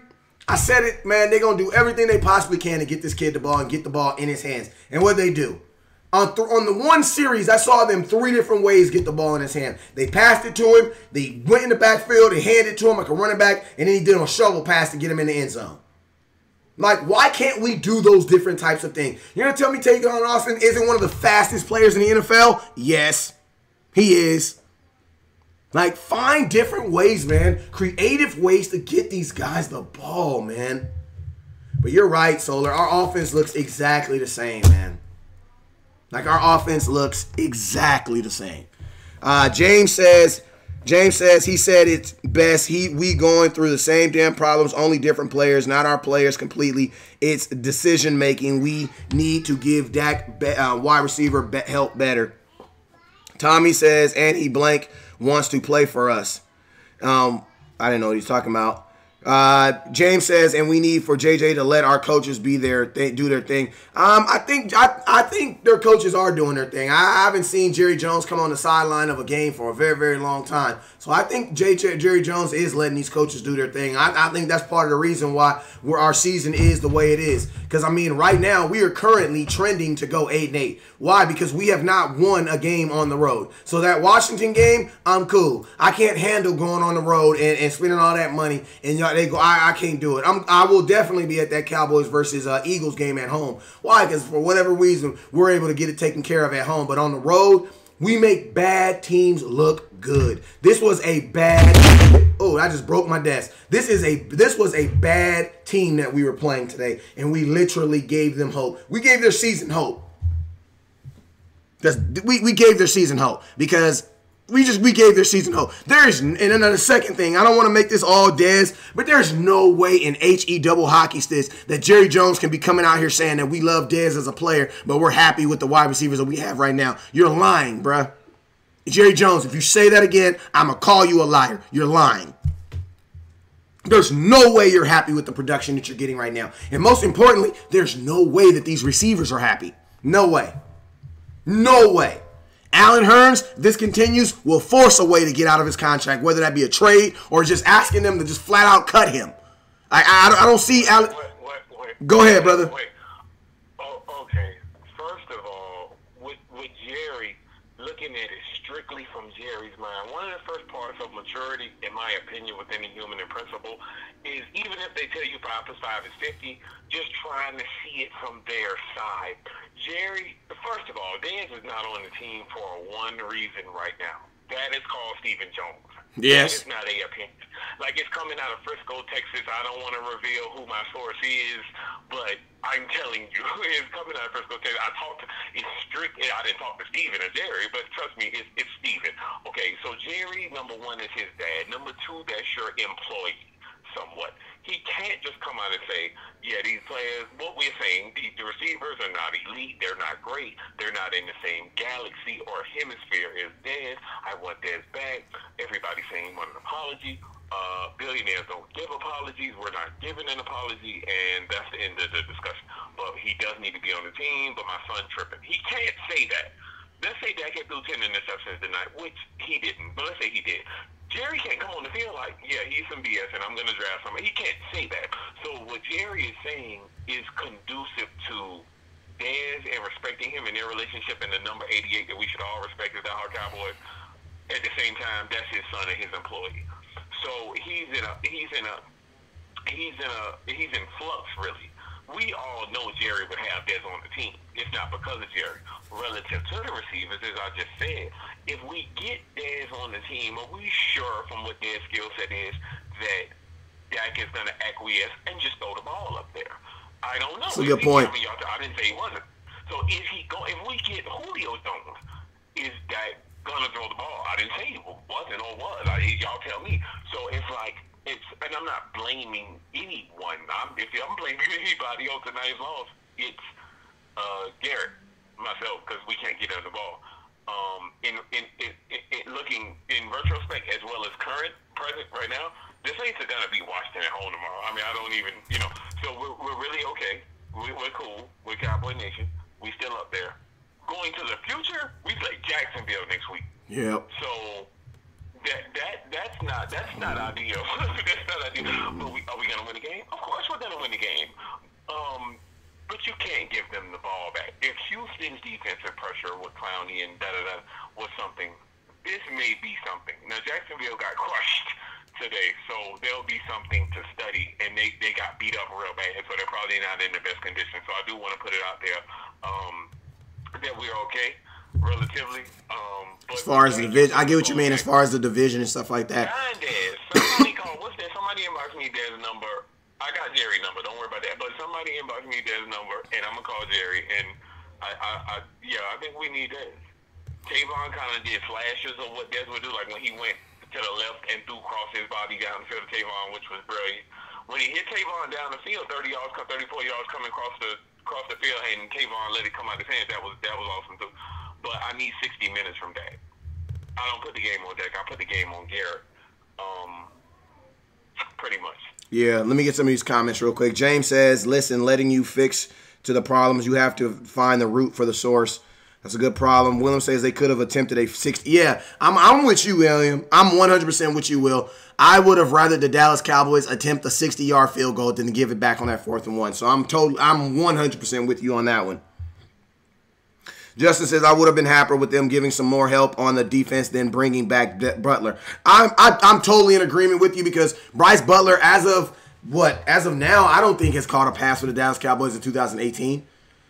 I said it, man, they're going to do everything they possibly can to get this kid the ball and get the ball in his hands. And what they do? On the one series, I saw them 3 different ways get the ball in his hand. They passed it to him, they went in the backfield, they handed it to him like a running back, and then he did a shovel pass to get him in the end zone. Like, why can't we do those different types of things? You're going to tell me Tavon Austin isn't one of the fastest players in the NFL? Yes, he is. Like, find different ways, man. Creative ways to get these guys the ball, man. But you're right, Solar. Our offense looks exactly the same, man. Like, our offense looks exactly the same. James says he said it's best. We going through the same damn problems, only different players, not our players completely. It's decision making. We need to give Dak wide receiver help better. Tommy says, and he blank wants to play for us. I didn't know what he's talking about. James says, and we need for JJ to let our coaches be there, do their thing. I think their coaches are doing their thing. I haven't seen Jerry Jones come on the sideline of a game for a very, very long time. So I think Jerry Jones is letting these coaches do their thing. I think that's part of the reason why our season is the way it is. Because, I mean, right now we are currently trending to go 8-8. Why? Because we have not won a game on the road. So that Washington game, I'm cool. I can't handle going on the road and spending all that money. And y'all, they go, I can't do it. I will definitely be at that Cowboys versus Eagles game at home. Why? Because for whatever reason, we're able to get it taken care of at home. But on the road, we make bad teams look good. This was a bad. Oh, I just broke my desk. This was a bad team that we were playing today, and we literally gave them hope. We gave their season hope. We gave their season hope because we gave their season hope. And another second thing, I don't want to make this all Dez, but there's no way in HE double hockey sticks that Jerry Jones can be coming out here saying that we love Dez as a player, but we're happy with the wide receivers that we have right now. You're lying, bruh. Jerry Jones, if you say that again, I'm going to call you a liar. You're lying. There's no way you're happy with the production that you're getting right now. And most importantly, there's no way that these receivers are happy. No way. No way. Allen Hurns, this continues, will force a way to get out of his contract, whether that be a trade or just asking them to just flat out cut him. I don't see Allen. Go ahead, brother. Wait. Oh, okay. First of all, with Jerry, looking at it strictly from Jerry's mind, one of the first parts of maturity, in my opinion, with any human in principle, is even if they tell you 5 + 5 is 50, just trying to see it from their side. Jerry, first of all, Dez is not on the team for one reason right now. That is called Stephen Jones. Yes. That is not a opinion. Like, it's coming out of Frisco, Texas. I don't want to reveal who my source is, but I'm telling you, it's coming out of Frisco, Texas. It's strictly, I didn't talk to Steven or Jerry, but trust me, it's Steven. Okay, so Jerry, number one, is his dad. Number two, that's your employee, somewhat. He can't just come out and say, yeah, these players, what we're saying, the receivers are not elite, they're not great, they're not in the same galaxy or hemisphere as Dez. I want Dez back. Everybody's saying he wanted an apology. Billionaires don't give apologies. We're not giving an apology, and that's the end of the discussion. But he does need to be on the team, but my son tripping. He can't say that. Let's say Dak had threw 10 interceptions tonight, which he didn't, but let's say he did. Jerry can't come on the field like, yeah, he's some BS and I'm going to draft somebody. He can't say that. So what Jerry is saying is conducive to Dez and respecting him and their relationship and the number 88 that we should all respect as our Cowboys. At the same time, that's his son and his employee. So he's in flux, really. We all know Jerry would have Dez on the team. It's not because of Jerry. Relative to the receivers, as I just said, if we get Dez on the team, are we sure from what Dez's skill set is that Dak is going to acquiesce and just throw the ball up there? I don't know. That's a good point. I didn't say he wasn't. So if we get Julio Jones, is Dak going to throw the ball? I didn't say he wasn't or was. Y'all tell me. So it's like, and I'm not blaming anyone. If I'm blaming anybody else tonight's loss, it's Garrett, myself, because we can't get on the ball. In looking in retrospect as well as present right now, the Saints are gonna be Washington at home tomorrow. I mean, I don't even, So we're really okay. We're cool. We're Cowboy Nation. We still up there. Going to the future, we play Jacksonville next week. Yep. So. That's not ideal. That's not ideal. But are we gonna win the game? Of course we're gonna win the game. But you can't give them the ball back. If Houston's defensive pressure with Clowney and was something, this may be something. Now Jacksonville got crushed today, so there'll be something to study. And they got beat up real bad, so they're probably not in the best condition. So I do want to put it out there that we're okay. Relatively, as far as the division, I get what you mean. As far as the division and stuff like that. Somebody called. What's that? Somebody inbox me Dez's number. I got Jerry's number. Don't worry about that. But somebody inbox me Dez's number, and I'm gonna call Jerry. And I think we need Dez. Tavon kind of did flashes of what Dez would do, like when he went to the left and threw across his body down the field to Tavon, which was brilliant. When he hit Tavon down the field, 34 yards coming across the field, and Tavon let it come out his hands. That was awesome too. But I need 60 minutes from Dak. I don't put the game on Dak. I put the game on Garrett. Pretty much. Yeah, let me get some of these comments real quick. James says, listen, letting you fix to the problems, you have to find the root for the source. That's a good problem. Willem says they could have attempted a 60. Yeah, I'm with you, William. I'm 100% with you, Will. I would have rather the Dallas Cowboys attempt a 60-yard field goal than to give it back on that 4th and 1. So I'm 100% with you on that one. Justin says, I would have been happier with them giving some more help on the defense than bringing back Butler. I'm totally in agreement with you because Bryce Butler, as of now, I don't think has caught a pass for the Dallas Cowboys in 2018.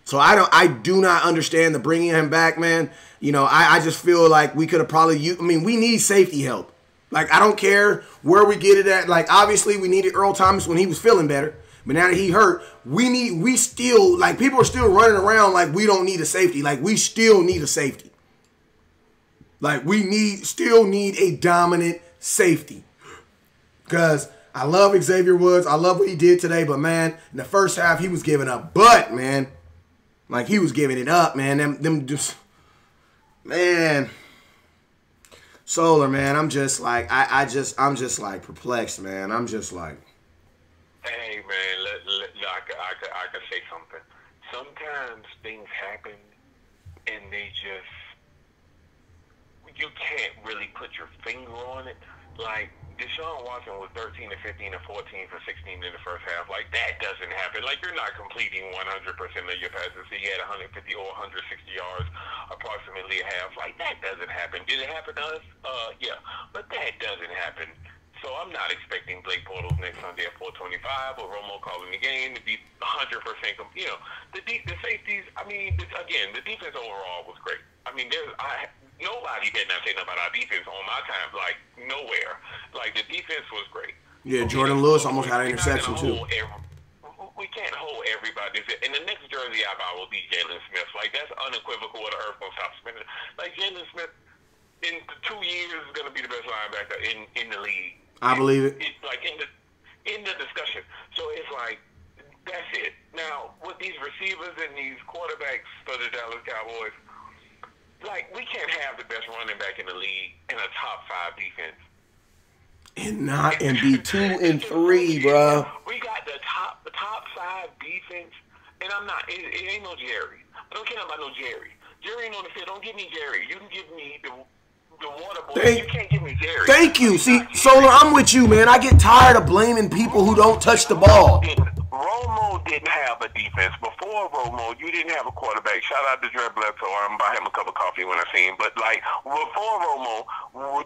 So I do not understand the bringing him back, man. I just feel like we could have probably we need safety help. Like, I don't care where we get it at. Like, obviously, we needed Earl Thomas when he was feeling better. But now that he hurt, we still, like, people are still running around like we don't need a safety. Like, we still need a safety. Like, we still need a dominant safety. Because I love Xavier Woods. I love what he did today. But, man, in the first half, he was giving up butt, man. Like, he was giving it up, man. Them just, man. Solar, man, I'm just like, I'm just like perplexed, man. I'm just like. Hey, man, I could say something. Sometimes things happen, and you can't really put your finger on it. Like, Deshaun Watson was 13 to 15 to 14 for 16 in the first half. Like, that doesn't happen. Like, you're not completing 100% of your passes. He had 150 or 160 yards approximately a half. Like, that doesn't happen. Did it happen to us? Yeah. But that doesn't happen. So I'm not expecting Blake Bortles next Sunday at 4:25 or Romo calling the game to be 100%. You know, the safeties. I mean, again, the defense overall was great. I mean, nobody did not say nothing about our defense on my time. Like nowhere. Like the defense was great. Yeah, Jordan Lewis almost had an interception too. We can't hold everybody. And the next jersey I buy will be Jalen Smith. Like that's unequivocal. What the earth gonna stop spinning. Like Jalen Smith in 2 years is gonna be the best linebacker in the league. I believe it. It's like in the discussion. So it's like that's it. Now with these receivers and these quarterbacks for the Dallas Cowboys, like we can't have the best running back in the league and a top 5 defense. And be 2 and 3, bro. We got the top 5 defense, and I'm not. It ain't no Jerry. I don't care about no Jerry. Jerry ain't on the field. Don't give me Jerry. You can give me the water boy. You can't give me Jerry. Thank you. See, Solar, I'm with you, man. I get tired of blaming people who don't touch the ball. Romo didn't have a defense. Before Romo, you didn't have a quarterback. Shout out to Dre Bledsoe. I'm buy him a cup of coffee when I see him. But, like, before Romo,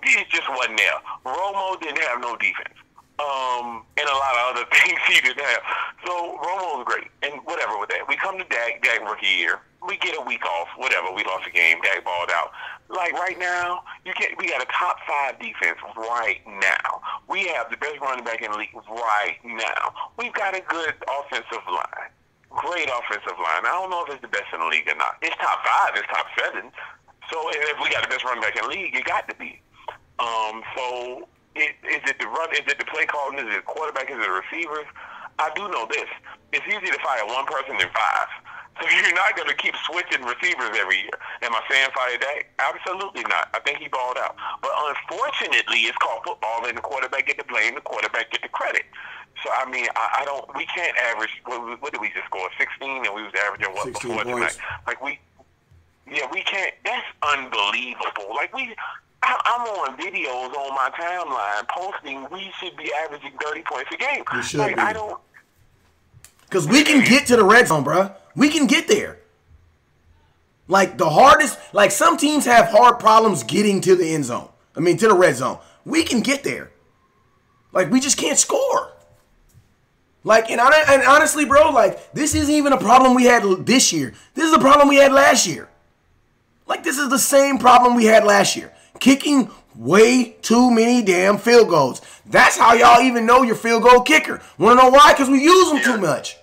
it just wasn't there. Romo didn't have no defense. And a lot of other things he didn't have. So Romo was great. And whatever with that. We come to Dak rookie year. We get a week off. Whatever. We lost a game. Dak balled out. Like right now, we got a top 5 defense right now. We have the best running back in the league right now. We've got a good offensive line. Great offensive line. I don't know if it's the best in the league or not. It's top 5. It's top 7. So if we got the best running back in the league, it got to be. So is it the run? Is it the play calling? Is it the quarterback? Is it the receivers? I do know this. It's easier to fire one person than 5. So you're not going to keep switching receivers every year. Am I saying fire Dak? Absolutely not. I think he balled out. But unfortunately, it's called football, and the quarterback get the blame, the quarterback get the credit. So, I mean, we can't average, what did we just score, 16? And we was averaging what before tonight? Like, we can't, that's unbelievable. Like, I'm on videos on my timeline posting we should be averaging 30 points a game. We should like, be. I don't. Because we can get to the red zone, bro. We can get there. Like the hardest, like some teams have hard problems getting to the end zone. I mean, to the red zone. We can get there. Like we just can't score. Like, and honestly, bro, like this isn't even a problem we had this year. This is a problem we had last year. Like this is the same problem we had last year. Kicking way too many damn field goals. That's how y'all even know your field goal kicker. Want to know why? Because we use them too much.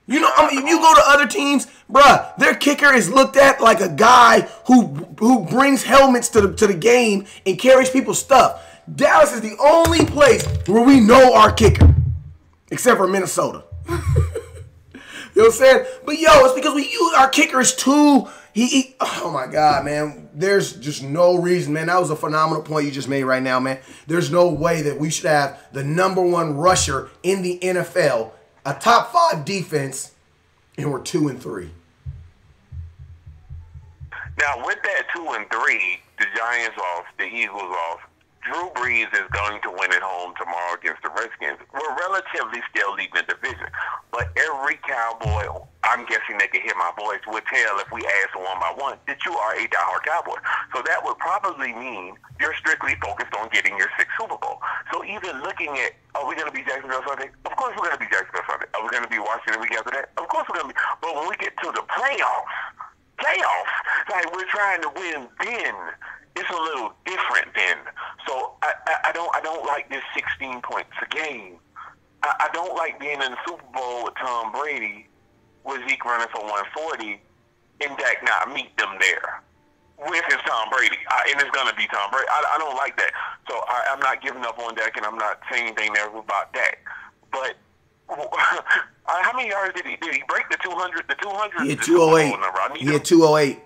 You know, I mean, if you go to other teams, bruh, their kicker is looked at like a guy who brings helmets to the game and carries people's stuff. Dallas is the only place where we know our kicker, except for Minnesota. You know what I'm saying? But yo, it's because we use our kicker is too. Oh my God, man. There's just no reason, man. That was a phenomenal point you just made right now, man. There's no way that we should have the #1 rusher in the NFL, a top 5 defense, and we're 2 and 3. Now, with that 2 and 3, the Giants off, the Eagles off, Drew Brees is going to win at home tomorrow against the Redskins. We're relatively still leading the division, but every Cowboy, I'm guessing they can hear my voice, would tell if we ask one by one that you are a diehard Cowboy. So that would probably mean you're strictly focused on getting your 6th Super Bowl. So even looking at, are we going to be Jacksonville Sunday? Of course we're going to be Jacksonville Sunday. Are we going to be Washington the week after that? Of course we're going to be. But when we get to the playoffs, like we're trying to win then, it's a little different then. So I don't like this 16 points a game. I don't like being in the Super Bowl with Tom Brady, with Zeke running for 140, and Dak not meet them there. With his Tom Brady, and it's gonna be Tom Brady. I don't like that. So I'm not giving up on Dak, and I'm not saying anything there about Dak. But how many yards did he break the 200? The 200. He had 208. Number. He had 208.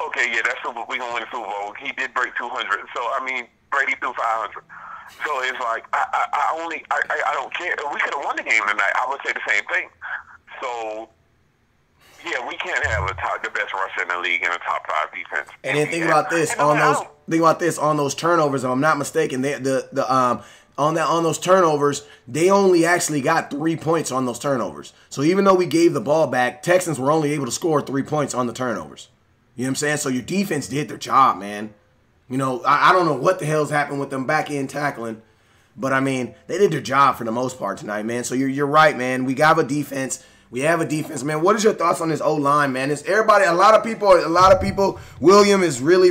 Okay, yeah, that's Super. We gonna win the Super Bowl. He did break 200. So I mean, Brady threw 500. So it's like I don't care. We could have won the game tonight. I would say the same thing. So yeah, we can't have the best rusher in the league and a top 5 defense. And then think about this on those turnovers. If I'm not mistaken, on those turnovers, they only actually got 3 points on those turnovers. So even though we gave the ball back, Texans were only able to score 3 points on the turnovers. You know what I'm saying? So your defense did their job, man. You know, I don't know what the hell's happened with them back end tackling, but I mean, they did their job for the most part tonight, man. So you're right, man. We have a defense. We have a defense, man. What is your thoughts on this O-line, man? Is everybody, a lot of people, William is really.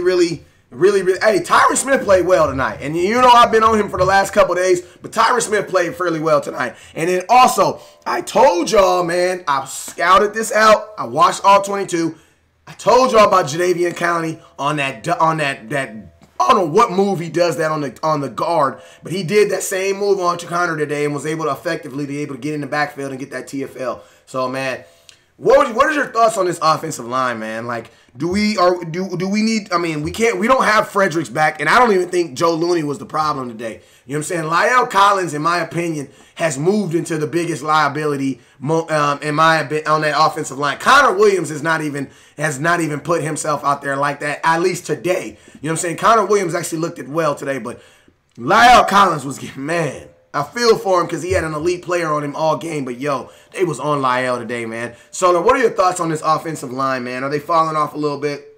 Hey, Tyron Smith played well tonight. And you know I've been on him for the last couple of days, but Tyron Smith played fairly well tonight. And then also, I told y'all, man, I scouted this out. I watched all 22. I told y'all about Jadeveon Clowney on that I don't know what move he does that on the guard, but he did that same move on Connor today and was able to effectively get in the backfield and get that TFL. So, man, what is your thoughts on this offensive line, man? Like, do we need? I mean, we don't have Fredericks back, and I don't even think Joe Looney was the problem today. You know what I'm saying? La'el Collins, in my opinion, has moved into the biggest liability on that offensive line. Connor Williams has not even put himself out there like that, at least today. You know what I'm saying? Connor Williams actually looked it well today, but La'el Collins was, man, I feel for him because he had an elite player on him all game, but yo, they was on La'el today, man. So, what are your thoughts on this offensive line, man? Are they falling off a little bit?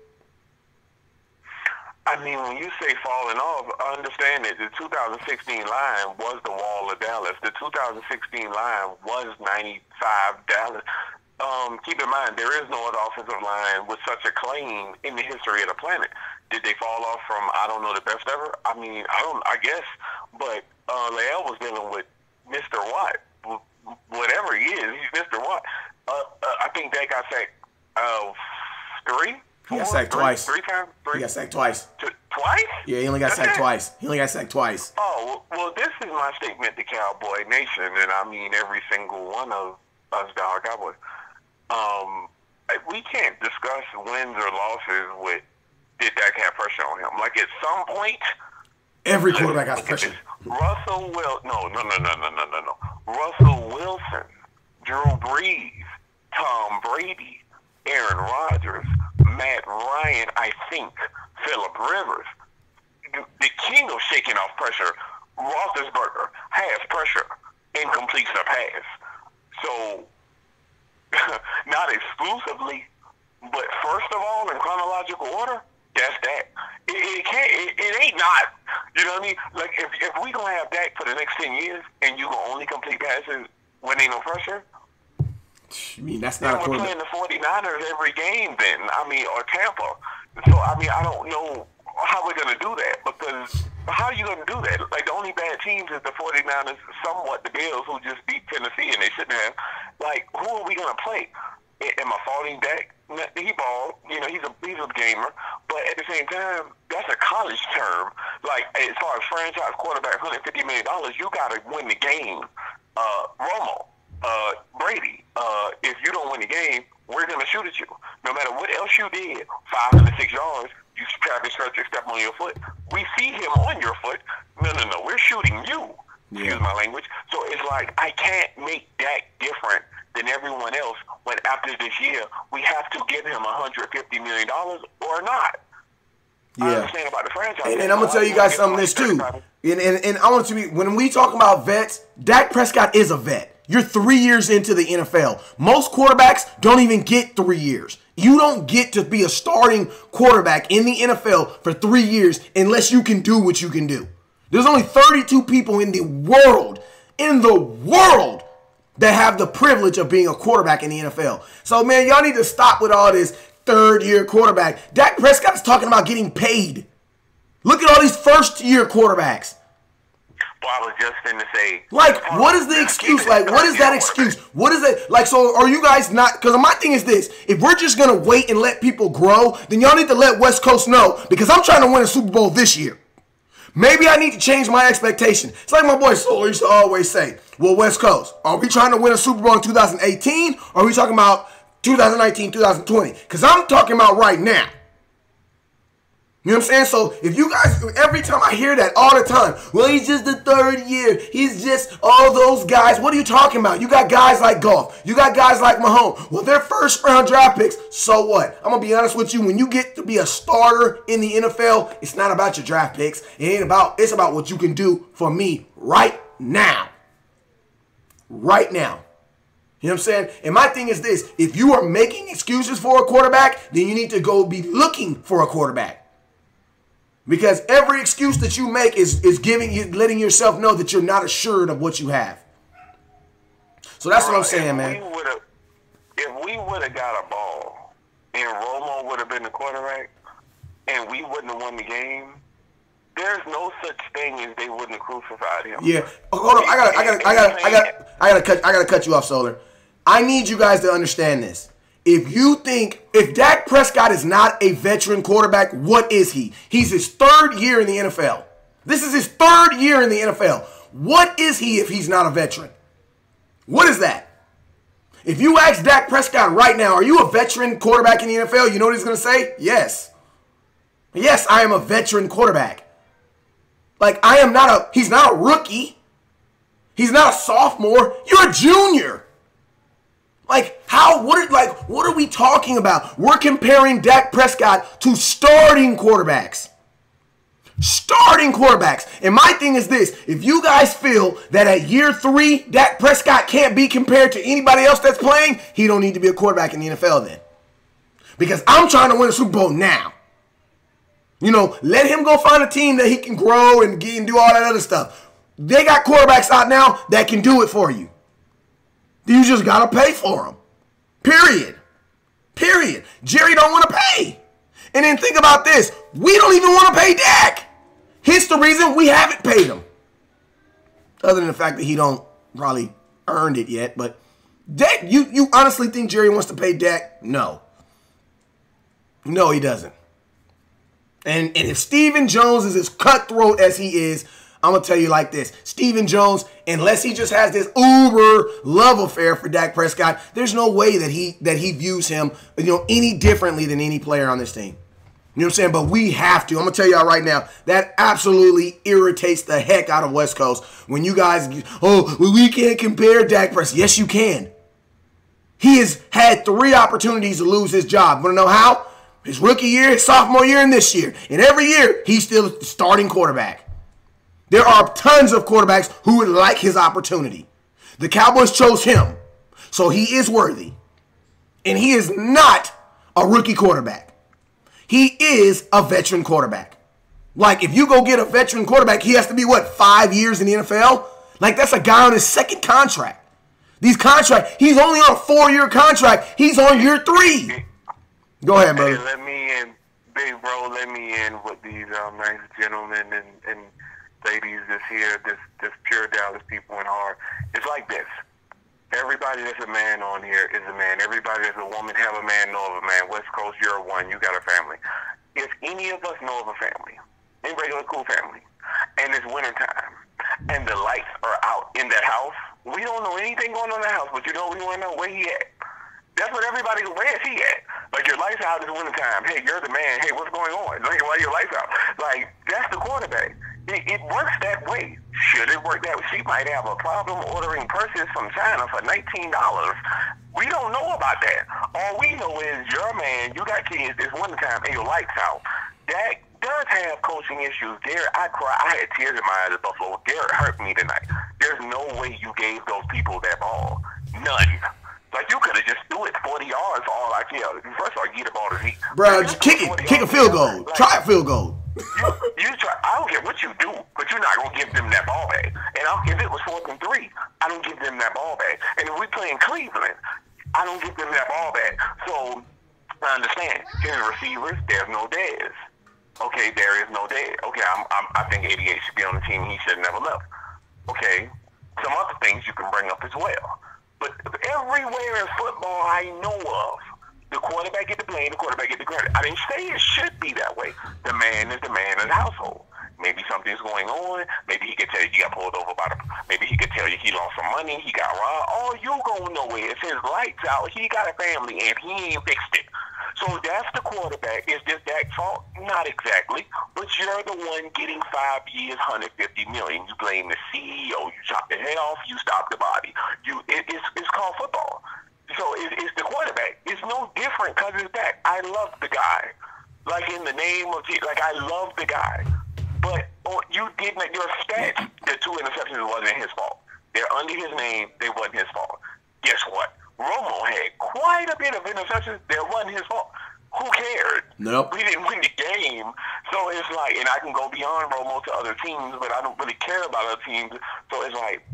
I mean, when you say falling off, understand that the 2016 line was the wall of Dallas. The 2016 line was 95 Dallas. Keep in mind, there is no other offensive line with such a claim in the history of the planet. Did they fall off from, I don't know, the best ever? I mean, I guess. But La'el was dealing with Mr. Watt. Whatever he is, he's Mr. Watt. I think they got sacked 3. He got sacked twice. 3 times? 3? He got sacked twice. Twice? Yeah, he only got sacked twice. He only got sacked twice. Oh, well, this is my statement to Cowboy Nation, and I mean every single one of us Dallas Cowboys. We can't discuss wins or losses with did Dak have pressure on him. Like, at some point, every quarterback has pressure. Russell Wilson, Drew Brees, Tom Brady, Aaron Rodgers, Matt Ryan, I think, Phillip Rivers, the king of shaking off pressure, Roethlisberger has pressure and completes the pass. So, not exclusively, but first of all, in chronological order, that's Dak. It ain't not. You know what I mean? Like, if we gonna have Dak for the next 10 years and you gonna only complete passes when ain't no pressure, I mean, that's not we're playing the 49ers every game then. I mean, or Tampa. So, I mean, I don't know how we're going to do that, because how are you going to do that? Like, the only bad teams is the 49ers, somewhat the Bills, who just beat Tennessee, and they shouldn't have. Like, who are we going to play? Am I faulting Dak? He balled. You know, he's a gamer. But at the same time, that's a college term. Like, as far as franchise quarterback, $150 million, you got to win the game. Romo. Brady, if you don't win the game, we're going to shoot at you. No matter what else you did, 506 yards, you Travis Frederick step on your foot. We see him on your foot. No, we're shooting you. Yeah. Excuse my language. So it's like, I can't make Dak different than everyone else when after this year, we have to give him $150 million or not. Yeah. I understand about the franchise. And I'm going to tell you guys something this too. And I want to be, when we talk about vets, Dak Prescott is a vet. You're 3 years into the NFL. Most quarterbacks don't even get 3 years. You don't get to be a starting quarterback in the NFL for 3 years unless you can do what you can do. There's only 32 people in the world, that have the privilege of being a quarterback in the NFL. So, man, y'all need to stop with all this third-year quarterback. Dak Prescott's talking about getting paid. Look at all these first-year quarterbacks. Well, I was just going to say. Like, what is the excuse? Like, what is that excuse? What is it? Like, so are you guys not? Because my thing is this. If we're just going to wait and let people grow, then y'all need to let West Coast know. Because I'm trying to win a Super Bowl this year. Maybe I need to change my expectation. It's like my boy Solar used to always say, well, West Coast, are we trying to win a Super Bowl in 2018? Or are we talking about 2019, 2020? Because I'm talking about right now. You know what I'm saying? So if you guys, every time I hear that all the time, well, he's just the third year. He's just all those guys. What are you talking about? You got guys like Goff. You got guys like Mahomes. Well, they're first-round draft picks. So what? I'm going to be honest with you. When you get to be a starter in the NFL, it's not about your draft picks. It's about what you can do for me right now. Right now. You know what I'm saying? And my thing is this. If you are making excuses for a quarterback, then you need to go be looking for a quarterback. Because every excuse that you make is letting yourself know that you're not assured of what you have. So that's what I'm saying, man. If we would have got a ball and Romo would have been the quarterback and we wouldn't have won the game, there's no such thing as they wouldn't have crucified him. Yeah. Hold on. I gotta cut you off, Solar. I need you guys to understand this. If Dak Prescott is not a veteran quarterback, what is he? He's his third year in the NFL. This is his third year in the NFL. What is he if he's not a veteran? What is that? If you ask Dak Prescott right now, are you a veteran quarterback in the NFL? You know what he's going to say? Yes. Yes, I am a veteran quarterback. Like, he's not a rookie. He's not a sophomore. You're a junior. What are we talking about? We're comparing Dak Prescott to starting quarterbacks. Starting quarterbacks. And my thing is this. If you guys feel that at year 3, Dak Prescott can't be compared to anybody else that's playing, he don't need to be a quarterback in the NFL then. Because I'm trying to win a Super Bowl now. You know, let him go find a team that he can grow and do all that other stuff. They got quarterbacks out now that can do it for you. You just got to pay for them. Period. Jerry don't want to pay. And then think about this. We don't even want to pay Dak. Here's the reason we haven't paid him. Other than the fact that he don't probably earned it yet. But Dak, you honestly think Jerry wants to pay Dak? No. No, he doesn't. And if Stephen Jones is as cutthroat as he is, I'm going to tell you like this. Stephen Jones, unless he just has this uber love affair for Dak Prescott, there's no way that he views him, any differently than any player on this team. You know what I'm saying? But we have to. I'm going to tell y'all right now, that absolutely irritates the heck out of West Coast when you guys, we can't compare Dak Prescott. Yes, you can. He has had 3 opportunities to lose his job. Want to know how? His rookie year, his sophomore year, and this year. And every year, he's still a starting quarterback. There are tons of quarterbacks who would like his opportunity. The Cowboys chose him, so he is worthy. And he is not a rookie quarterback. He is a veteran quarterback. Like, if you go get a veteran quarterback, he has to be, 5 years in the NFL? Like, that's a guy on his second contract. He's only on a 4-year contract. He's on year 3. Go ahead, brother. Hey, let me in, big bro, with these nice gentlemen and ladies this pure Dallas people in heart. It's like this. Everybody that's a man on here is a man. Everybody that's a woman have a man, know of a man. West Coast, you're one. You got a family. If any of us know of a family, a regular cool family, and it's wintertime, and the lights are out in that house, we don't know anything going on in the house, but we want to know where he at. That's what everybody, where is he at? Like, your lights out in the wintertime. Hey, you're the man. Hey, what's going on? Like, why are your lights out? Like, that's the quarterback. It works that way. Should it work that way? She might have a problem ordering purses from China for $19. We don't know about that. All we know is your man, you got kids, it's wintertime, and your lights out. That does have coaching issues. Garrett, I had tears in my eyes at Buffalo. Garrett hurt me tonight. There's no way you gave those people that ball. None. Like, you could have just threw it 40 yards for all I care. First of all, you get the ball to Zeke. Bro, just kick it. Kick a field goal. Like, try a field goal. You try. I don't care what you do, but you're not going to give them that ball back. And if it was 4th and 3, I don't give them that ball back. And if we play in Cleveland, I don't give them that ball back. So, I understand. His receivers, there's no Dez. Okay, there is no Dez. Okay, I think 88 should be on the team. He should have never left. Okay, some other things you can bring up as well. But everywhere in football I know of, the quarterback get the blame, the quarterback get the credit. I didn't say it should be that way. The man is the man of the household. Maybe something's going on. Maybe he could tell you he got pulled over by maybe he could tell you he lost some money, he got robbed. All you gonna know is his lights out, he got a family, and he ain't fixed it. So that's the quarterback. Is this Dak's fault? Not exactly. But you're the one getting 5 years, $150 million. You blame the CEO. You chop the head off. You stop the body. It's called football. So it's the quarterback. It's no different because it's Dak. I love the guy. Like in the name of Jesus, like I love the guy. But you didn't. Your stats, the 2 interceptions wasn't his fault. They're under his name. They wasn't his fault. Guess what? Romo had quite a bit of interceptions that wasn't his fault. Who cared? Nope. We didn't win the game. So it's like, and I can go beyond Romo to other teams, but I don't really care about other teams. So it's like,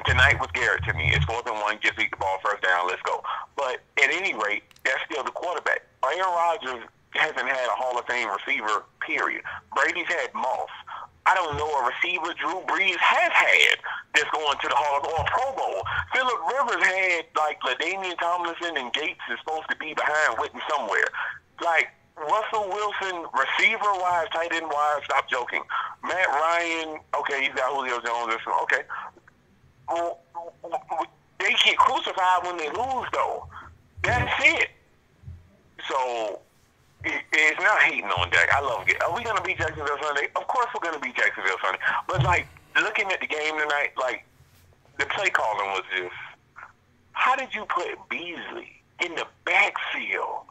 tonight was Garrett to me. It's 4th and 1, give Zeke the ball, first down, let's go. But at any rate, that's still the quarterback. Aaron Rodgers hasn't had a Hall of Fame receiver, period. Brady's had Moss. I don't know a receiver Drew Brees has had that's going to the Hall of or Pro Bowl. Phillip Rivers had like LaDainian Tomlinson and Gates is supposed to be behind Witten somewhere. Like Russell Wilson, receiver-wise, tight end-wise, stop joking. Matt Ryan, okay, he's got Julio Jones. Okay. They get crucified when they lose, though. That's it. So it's not hating on Dak. I love it. Are we going to beat Jacksonville Sunday? Of course we're going to beat Jacksonville Sunday. But, like, looking at the game tonight, like, the play calling was just, how did you put Beasley in the backfield?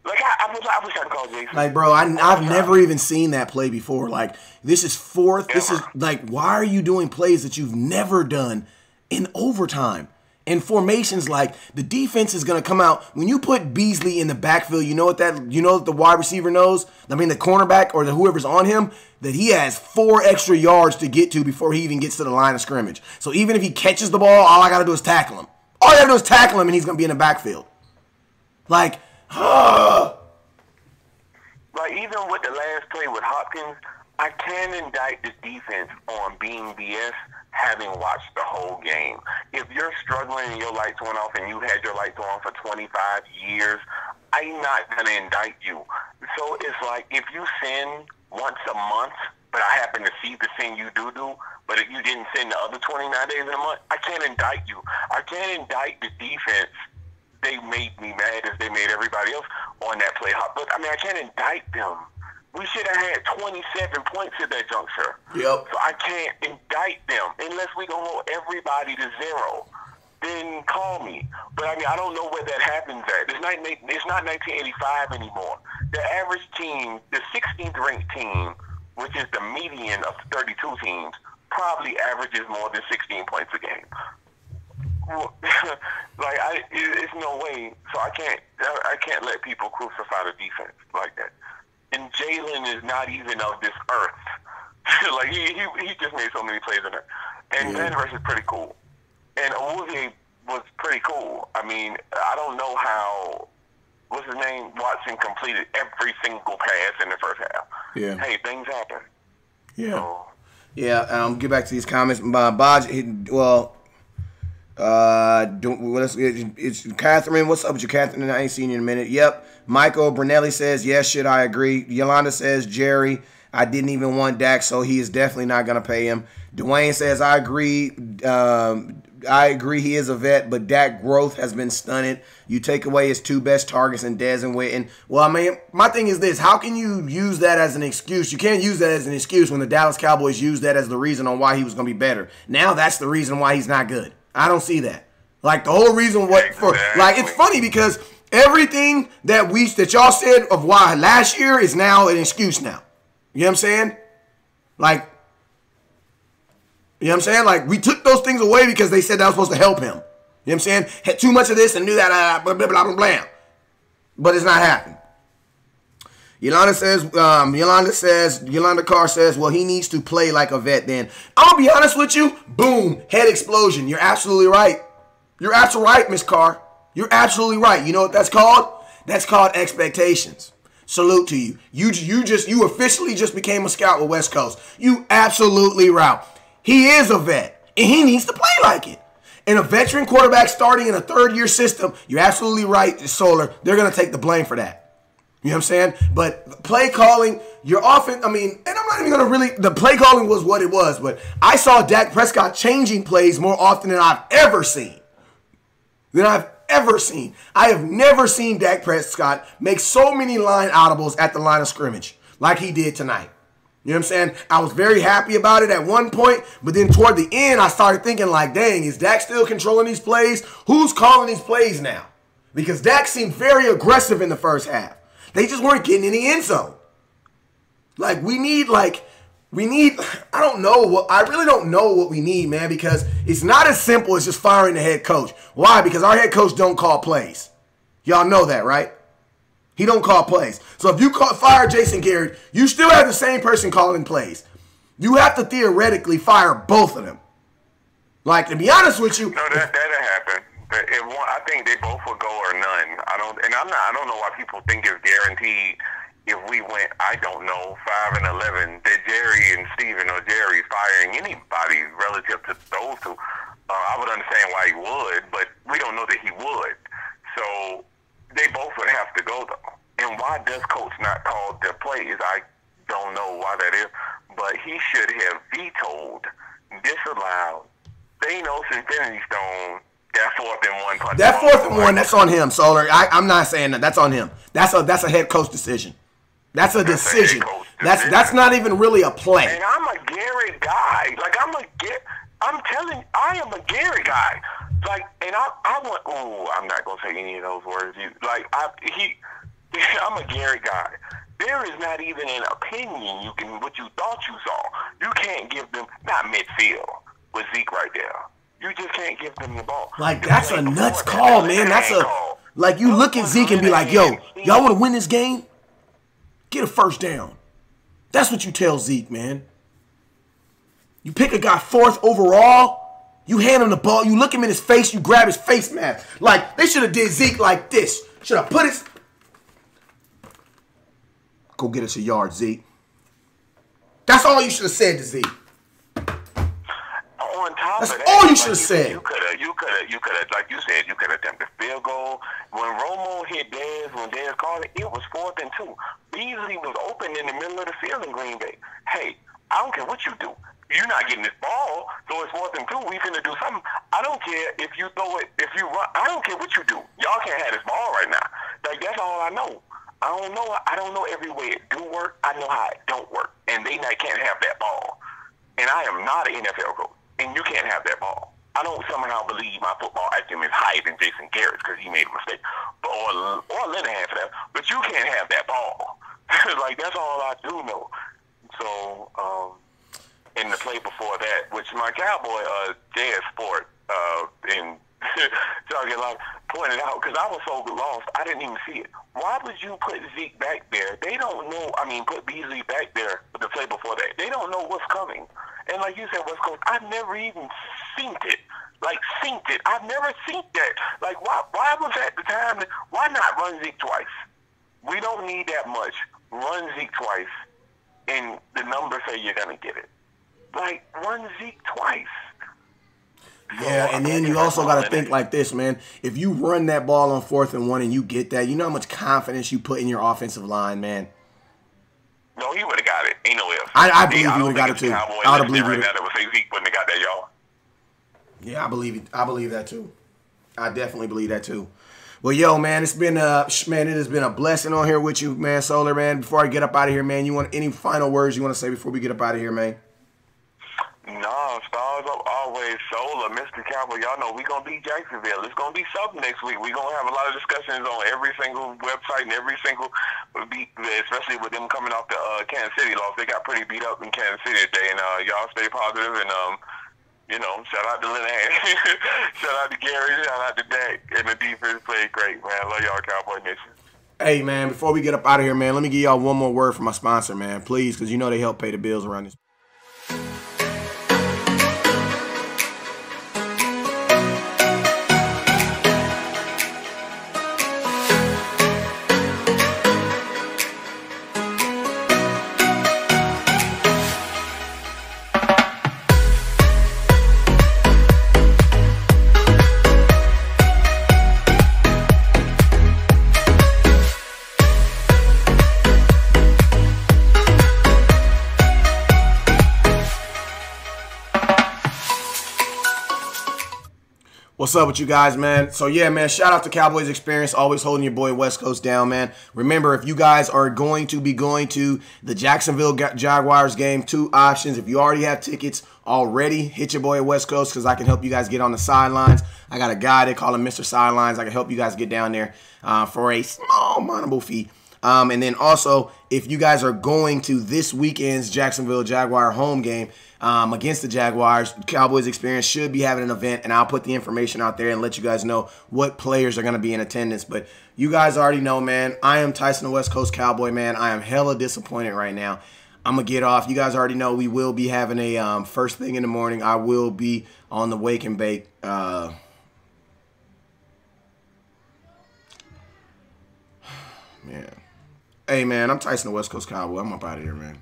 Like, I was trying to call Jason. Like, bro, I've never even seen that play before. Like, this is 4th. Never. This is, like, why are you doing plays that you've never done in overtime? In formations, like, the defense is going to come out. When you put Beasley in the backfield, you know what the wide receiver knows? I mean, the cornerback or whoever's on him, that he has 4 extra yards to get to before he even gets to the line of scrimmage. So even if he catches the ball, all I got to do is tackle him. All I got to do is tackle him, and he's going to be in the backfield. Like, like, even with the last play with Hopkins, I can indict the defense on being BS having watched the whole game. If you're struggling and your lights went off and you had your lights on for 25 years, I'm not going to indict you. So it's like if you sin once a month, but I happen to see the sin you do, but if you didn't sin the other 29 days in a month, I can't indict you. I can't indict the defense. They made me mad as they made everybody else on that play. But, I mean, I can't indict them. We should have had 27 points at that juncture. Yep. So I can't indict them unless we going to hold everybody to 0. Then call me. But, I mean, I don't know where that happens at. It's not 1985 anymore. The average team, the 16th ranked team, which is the median of 32 teams, probably averages more than 16 points a game. It's no way. So I can't let people crucify the defense like that. And Jalen is not even of this earth. Like he just made so many plays in it. And Danvers is pretty cool. And Uzi was pretty cool. I mean, I don't know how what's his name? Watson completed every single pass in the first half. Yeah. Hey, things happen. Yeah. So, yeah. Get back to these comments. It's Catherine. What's up with you, Catherine? I ain't seen you in a minute. Yep. Michael Brunelli says, yes, should I agree? Yolanda says, Jerry, I didn't even want Dak, so he is definitely not going to pay him. Dwayne says, I agree. He is a vet, but Dak growth has been stunted. You take away his 2 best targets in Dez and Witten. Well, I mean, my thing is this. How can you use that as an excuse? You can't use that as an excuse when the Dallas Cowboys used that as the reason on why he was going to be better. Now that's the reason why he's not good. I don't see that. Like, the whole reason it's funny because everything that y'all said of why last year is now an excuse now. You know what I'm saying? Like, you know what I'm saying? Like, we took those things away because they said that was supposed to help him. You know what I'm saying? Had too much of this and knew that, blah, blah, blah, blah, blah. But it's not happening. Yolanda Carr says, well, he needs to play like a vet then. I'm going to be honest with you. Boom. Head explosion. You're absolutely right. You're absolutely right, Miss Carr. You're absolutely right. You know what that's called? That's called expectations. Salute to you. You officially just became a scout with West Coast. You absolutely right. He is a vet, and he needs to play like it. And a veteran quarterback starting in a third-year system, you're absolutely right, Solar. They're going to take the blame for that. You know what I'm saying? But play calling, your offense, I mean, and I'm not even going to really, the play calling was what it was, but I saw Dak Prescott changing plays more often than I've ever seen. ever seen. I have never seen Dak Prescott make so many line audibles at the line of scrimmage like he did tonight. You know what I'm saying? I was very happy about it at one point, but then toward the end, I started thinking like, dang, is Dak still controlling these plays? Who's calling these plays now? Because Dak seemed very aggressive in the first half. They just weren't getting in the end zone. Like, we need, I really don't know what we need, man, because it's not as simple as just firing the head coach. Why? Because our head coach don't call plays. Y'all know that, right? He don't call plays. So if you fire Jason Garrett, you still have the same person calling plays. You have to theoretically fire both of them. Like, to be honest with you. No, that'll happen. I think they both will go or none. I don't know why people think it's guaranteed. If we went, I don't know, 5-11, that Jerry and Steven or Jerry firing anybody relative to those two, I would understand why he would, but we don't know that he would. So they both would have to go, though. And why does Coach not call their plays? I don't know why that is, but he should have vetoed, disallowed, Thanos Infinity Stone, that 4th and 1. That 4th and 1, that's on him, Solar. I'm not saying that. That's on him. That's a head coach decision. That's a decision. That's not even really a play. And I'm a Garrett guy. Like, I'm telling you, I am a Garrett guy. Like, and I want, I'm not going to say any of those words. I'm a Garrett guy. There is not even an opinion what you thought you saw. You can't give them, not midfield with Zeke right there. You just can't give them the ball. Like, that's a nuts call, man. Like, you look at Zeke and be like, yo, y'all want to win this game? Get a first down. That's what you tell Zeke, man. You pick a guy 4th overall, you hand him the ball, you look him in his face, you grab his face mask. Like, they should have did Zeke like this. Should have put his... Go get us a yard, Zeke. That's all you should have said to Zeke. On top That's of that, all you should have said. You could have, like you said, you could have attempted field goal. When Romo hit Dez, when Dez called it, it was 4th and 2. Beasley was open in the middle of the field in Green Bay. Hey, I don't care what you do. You're not getting this ball, so it's 4th and 2. We finna do something. I don't care if you throw it, if you run. I don't care what you do. Y'all can't have this ball right now. Like, that's all I know. I don't know every way it do work. I know how it don't work. And they can't have that ball. And I am not an NFL coach. And you can't have that ball. I don't somehow believe my football IQ is higher than Jason Garrett's because he made a mistake, or Linehan for that. But you can't have that ball. Like, that's all I do know. So, in the play before that, which my Cowboy Jazz Sport in Target Line pointed out, because I was so lost, I didn't even see it. Why would you put Zeke back there? They don't know. Put Beasley back there for the play before that. They don't know what's coming. And like you said, West Coast, I've never even synced it. I've never synced that. Like, why was that the time? Why not run Zeke twice? We don't need that much. Run Zeke twice, and the numbers say you're going to get it. Like, run Zeke twice. Yeah, and then you also got to think like this, man. If you run that ball on 4th and 1 and you get that, you know how much confidence you put in your offensive line, man. No, he would have got it. Ain't no if. I believe he would have got it too. I would believe right now that would say Zeke wouldn't have got that, y'all. Yeah, I believe it. I believe that too. I definitely believe that too. Well, yo, man, it has been a blessing on here with you, man, Solar, man. Before I get up out of here, man, you want any final words you want to say before we get up out of here, man? No, stars up always. Solar, Mr. Cowboy, y'all know we gonna beat Jacksonville. It's gonna be something next week. We gonna have a lot of discussions on every single website and every single beat, especially with them coming off the Kansas City loss. They got pretty beat up in Kansas City today, and y'all stay positive and shout out to Linehan, shout out to Gary, shout out to Dak, and the defense played great, man. Love y'all, Cowboy Nation. Hey, man, before we get up out of here, man, let me give y'all one more word from my sponsor, man, please, because you know they help pay the bills around this. What's up with you guys, man? So, yeah, man, shout out to Cowboys Experience, always holding your boy West Coast down, man. Remember, if you guys are going to be going to the Jacksonville Jaguars game, 2 options. If you already have tickets already, hit your boy at West Coast because I can help you guys get on the sidelines. I got a guy, they call him Mr. Sidelines. I can help you guys get down there for a small, monetable fee. And then also, if you guys are going to this weekend's Jacksonville Jaguar home game against the Jaguars, Cowboys Experience should be having an event, and I'll put the information out there and let you guys know what players are going to be in attendance. But you guys already know, man, I am Tyson the West Coast Cowboy, man. I am hella disappointed right now. I'm going to get off. You guys already know we will be having a first thing in the morning. I will be on the Wake and Bake. Man. Hey, man, I'm Tyson the West Coast Cowboy. I'm up out of here, man.